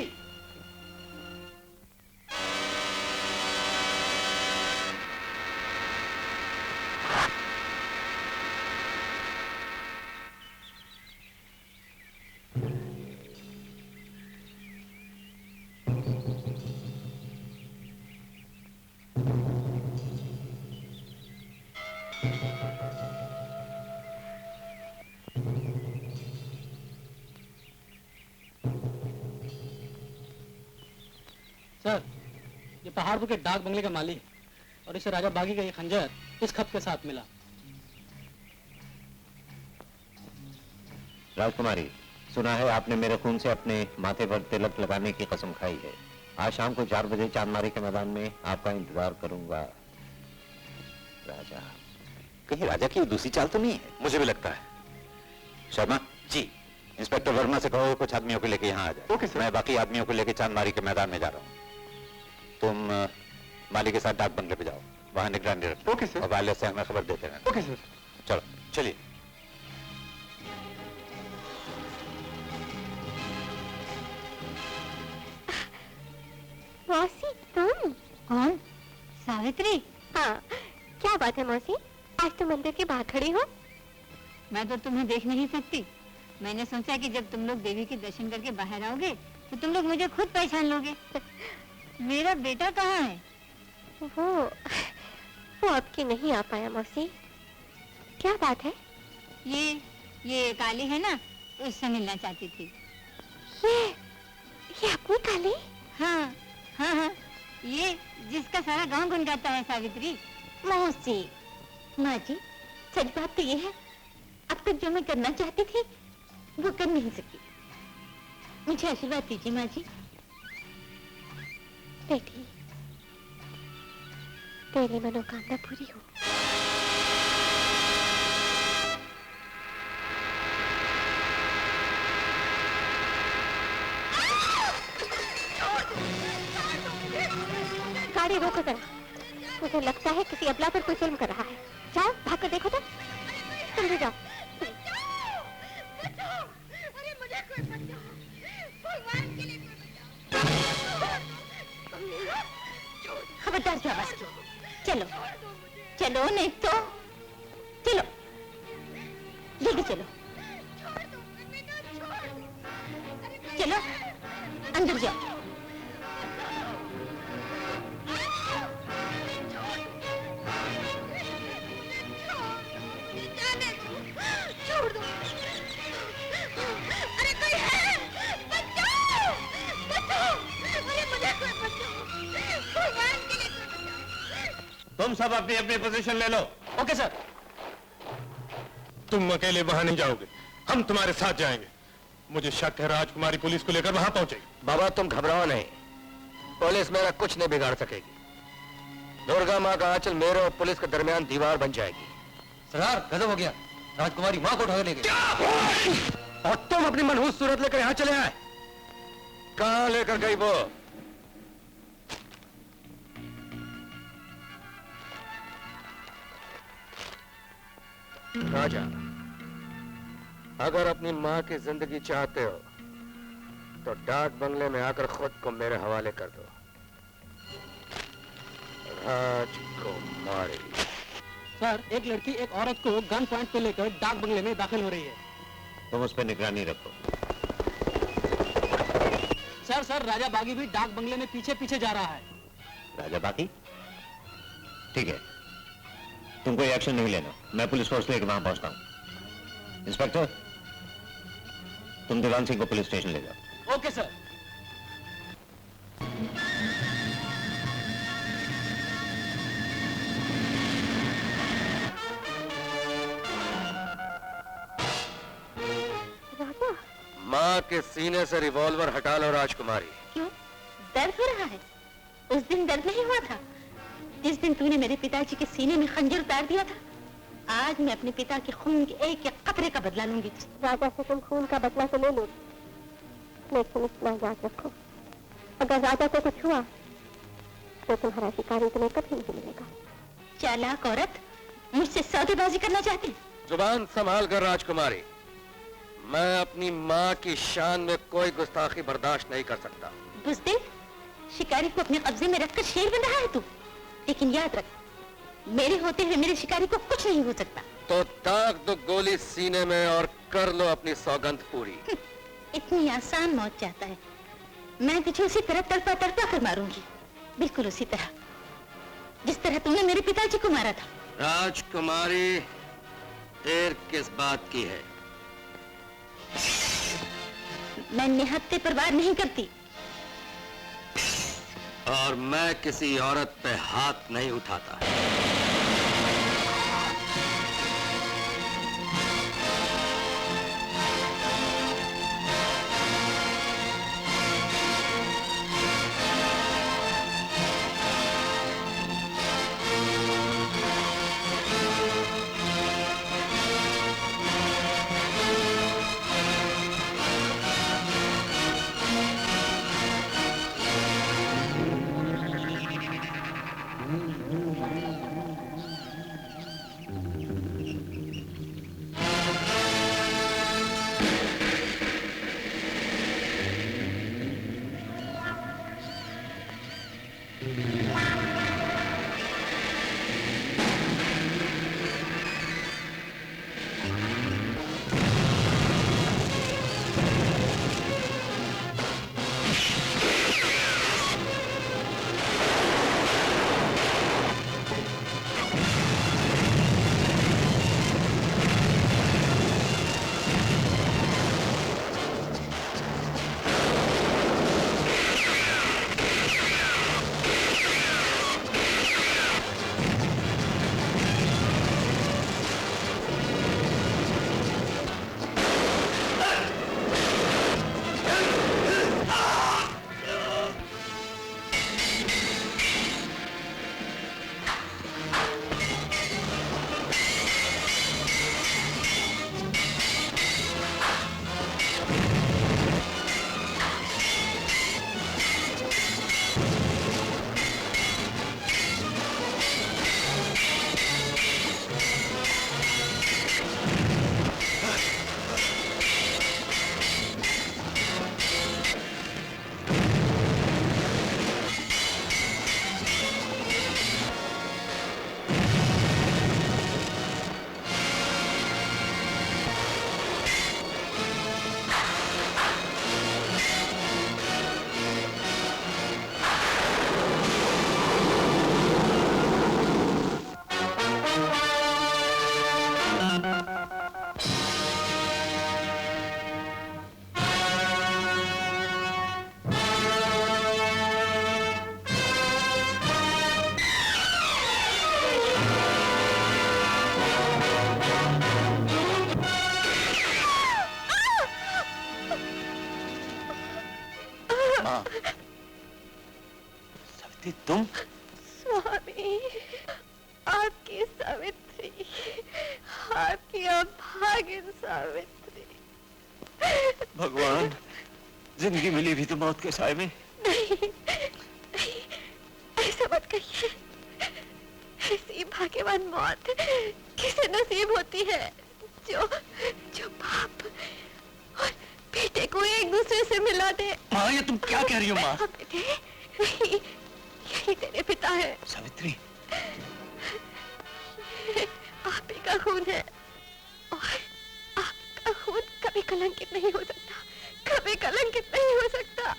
सर, ये पहाड़पुर के डाक बंगले का माली है और इसे राजा बागी का ये खंजर इस खत के साथ मिला। राजकुमारी, सुना है आपने मेरे खून से अपने माथे पर तिलक लगाने की कसम खाई है। आज शाम को 4 बजे चांदमारी के मैदान में आपका इंतजार करूंगा। राजा, कहीं राजा की दूसरी चाल तो नहीं है? मुझे भी लगता है। शर्मा जी, इंस्पेक्टर वर्मा से कहो कुछ आदमियों को लेके यहाँ आ जाए। Okay sir. मैं बाकी आदमियों को लेके चांदमारी के मैदान में जा रहा हूँ। तुम माली के साथ डाक बंगले पे जाओ, वहां निगरानी रखो। Okay sir. और वाले से हमें खबर देते रहना। Okay sir. चलो चलिए। मौसी, तुम? कौन? सावित्री? हाँ, क्या बात है मौसी? आज तो मंदिर के बाहर खड़ी हो। मैं तो तुम्हें देख नहीं सकती। मैंने सोचा कि जब तुम लोग देवी के दर्शन करके बाहर आओगे तो तुम लोग मुझे खुद पहचान लोगे। मेरा बेटा कहाँ है? वो आपकी नहीं आ पाया मौसी। क्या बात है? ये काली है ना, उससे मिलना चाहती थी। ये अपनी काली? हाँ हाँ हाँ, ये जिसका सारा गांव गुनगाता है। सावित्री। मौसी। माँ जी, सच बात तो ये है, अब तक जो मैं करना चाहती थी वो कर नहीं सकी। मुझे आशीर्वाद दीजिए माँ जी। बेटी, तेरी मनोकामना पूरी हो। गाड़ी रोको जरा। मुझे लगता है किसी अबला पर कोई जुल्म कर रहा है। जाओ भाग कर देखो तो। जल्दी जाओ। खबरदार क्या बस की। चलो चलो, नहीं तो चलो, लेके चलो, चलो अंदर जाओ। छोड़ दो, अरे कोई है, बचाओ, बचाओ, अरे मुझे कोई बचाओ, भगवान के लिए कोई बचाओ। तुम सब अपनी अपनी पोजीशन ले लो। Okay sir. तुम अकेले वहां नहीं जाओगे, हम तुम्हारे साथ जाएंगे। मुझे शक है राजकुमारी पुलिस को लेकर वहां पहुंचेगी। बाबा तुम घबराओ नहीं, पुलिस मेरा कुछ नहीं बिगाड़ सकेगी। दुर्गा माँ का आंचल मेरे और पुलिस के दरमियान दीवार बन जाएगी। सरदार गजब हो गया, राजकुमारी माँ को उठा ले गए। और तुम अपनी मनहूस सूरत लेकर यहां चले आए। कहां लेकर गई वो? राजा, अगर अपनी माँ की जिंदगी चाहते हो तो डाक बंगले में आकर खुद को मेरे हवाले कर दो। राजकुमारी। सर, एक लड़की एक औरत को गन पॉइंट पे लेकर डाक बंगले में दाखिल हो रही है। तुम उस पर निगरानी रखो। सर राजा बागी भी डाक बंगले में पीछे पीछे जा रहा है। राजा बागी? ठीक है, तुम कोई एक्शन नहीं लेना, मैं पुलिस फोर्स लेकर वहां पहुंचता हूं। इंस्पेक्टर, तुम दीवान सिंह को पुलिस स्टेशन ले जाओ। Okay sir. माँ के सीने से रिवॉल्वर हटा लो राजकुमारी। क्यों, दर्द हो रहा है? उस दिन दर्द नहीं हुआ था जिस दिन तूने मेरे पिताजी के सीने में खंजर उतार दिया था? आज मैं अपने पिता के खून के एक एक कतरे का बदला लूंगी। राजा से तुम खून का बदला तो ले लो, लेकिन इतना याद रखो, अगर राजा को कुछ हुआ तो तुम्हारा शिकारी तुम्हें कभी नहीं मिलेगा। चालाक औरत, मुझसे सौदेबाजी करना चाहती? जुबान संभाल कर राजकुमारी, मैं अपनी माँ की शान में कोई गुस्ताखी बर्दाश्त नहीं कर सकता। बुज़दिल, शिकारी को अपने कब्जे में रखकर शेर बन रहा है तू। लेकिन याद रख, मेरे होते हुए मेरे शिकारी को कुछ नहीं हो सकता। तो दाग दो गोली सीने में और कर लो अपनी सौगंध पूरी। इतनी आसान मौत चाहता है, मैं तुझे उसी तरह तड़पा तड़पा कर मारूंगी, बिल्कुल उसी तरह जिस तरह तुमने मेरे पिताजी को मारा था। राजकुमारी, देर किस बात की है? मैं निहत्थे पर वार नहीं करती। और मैं किसी औरत पे हाथ नहीं उठाता। सवित्री तुम? स्वामी, आपकी सावित्री, आपकी अभागिन सावित्री। भगवान, जिंदगी मिली भी तो मौत के साए में। नहीं, नहीं, ऐसा मत कहिए। ऐसी भाग्यवान मौत किसे नसीब होती है जो जो बाप और बेटे को एक दूसरे से मिला दे। माँ, ये तुम क्या कह रही हो माँ? बेटे, यही तेरे पिता है। सावित्री, आप ही का खून है और आपका खून कभी कलंकित नहीं हो सकता, कभी कलंकित नहीं हो सकता।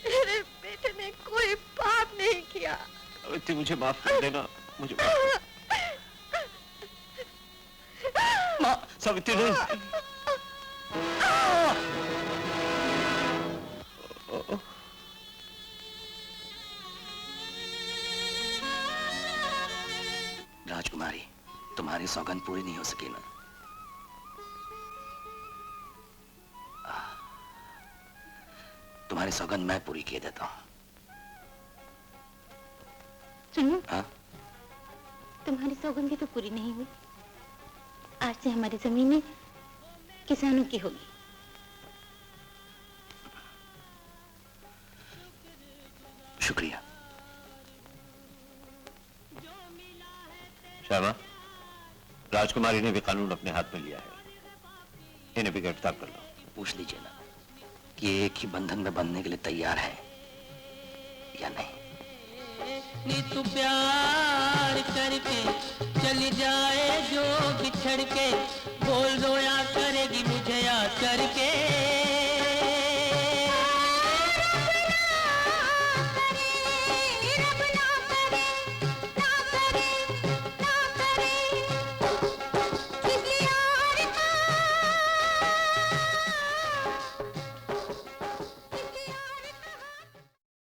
मेरे बेटे ने कोई पाप नहीं किया। सावित्री, मुझे माफ कर देना, मुझे माफ माँ, सावित्री नहीं। राजकुमारी, तुम्हारी सौगंध पूरी नहीं हो सकी ना? तुम्हारी सौगंध मैं पूरी किए देता हूँ। सुनो, हाँ? तुम्हारी सौगंध भी तो पूरी नहीं हुई। आज से हमारी जमीनें किसानों की होगी। शुक्रिया। श्यामा, राजकुमारी ने भी कानून अपने हाथ में लिया है, इन्हें भी गिरफ्तार कर लो। पूछ लीजिए ना कि एक ही बंधन में बंधने के लिए तैयार है या नहीं। नी तू प्यार करके चली जाए जो बिछड़ के, बोल रोया कर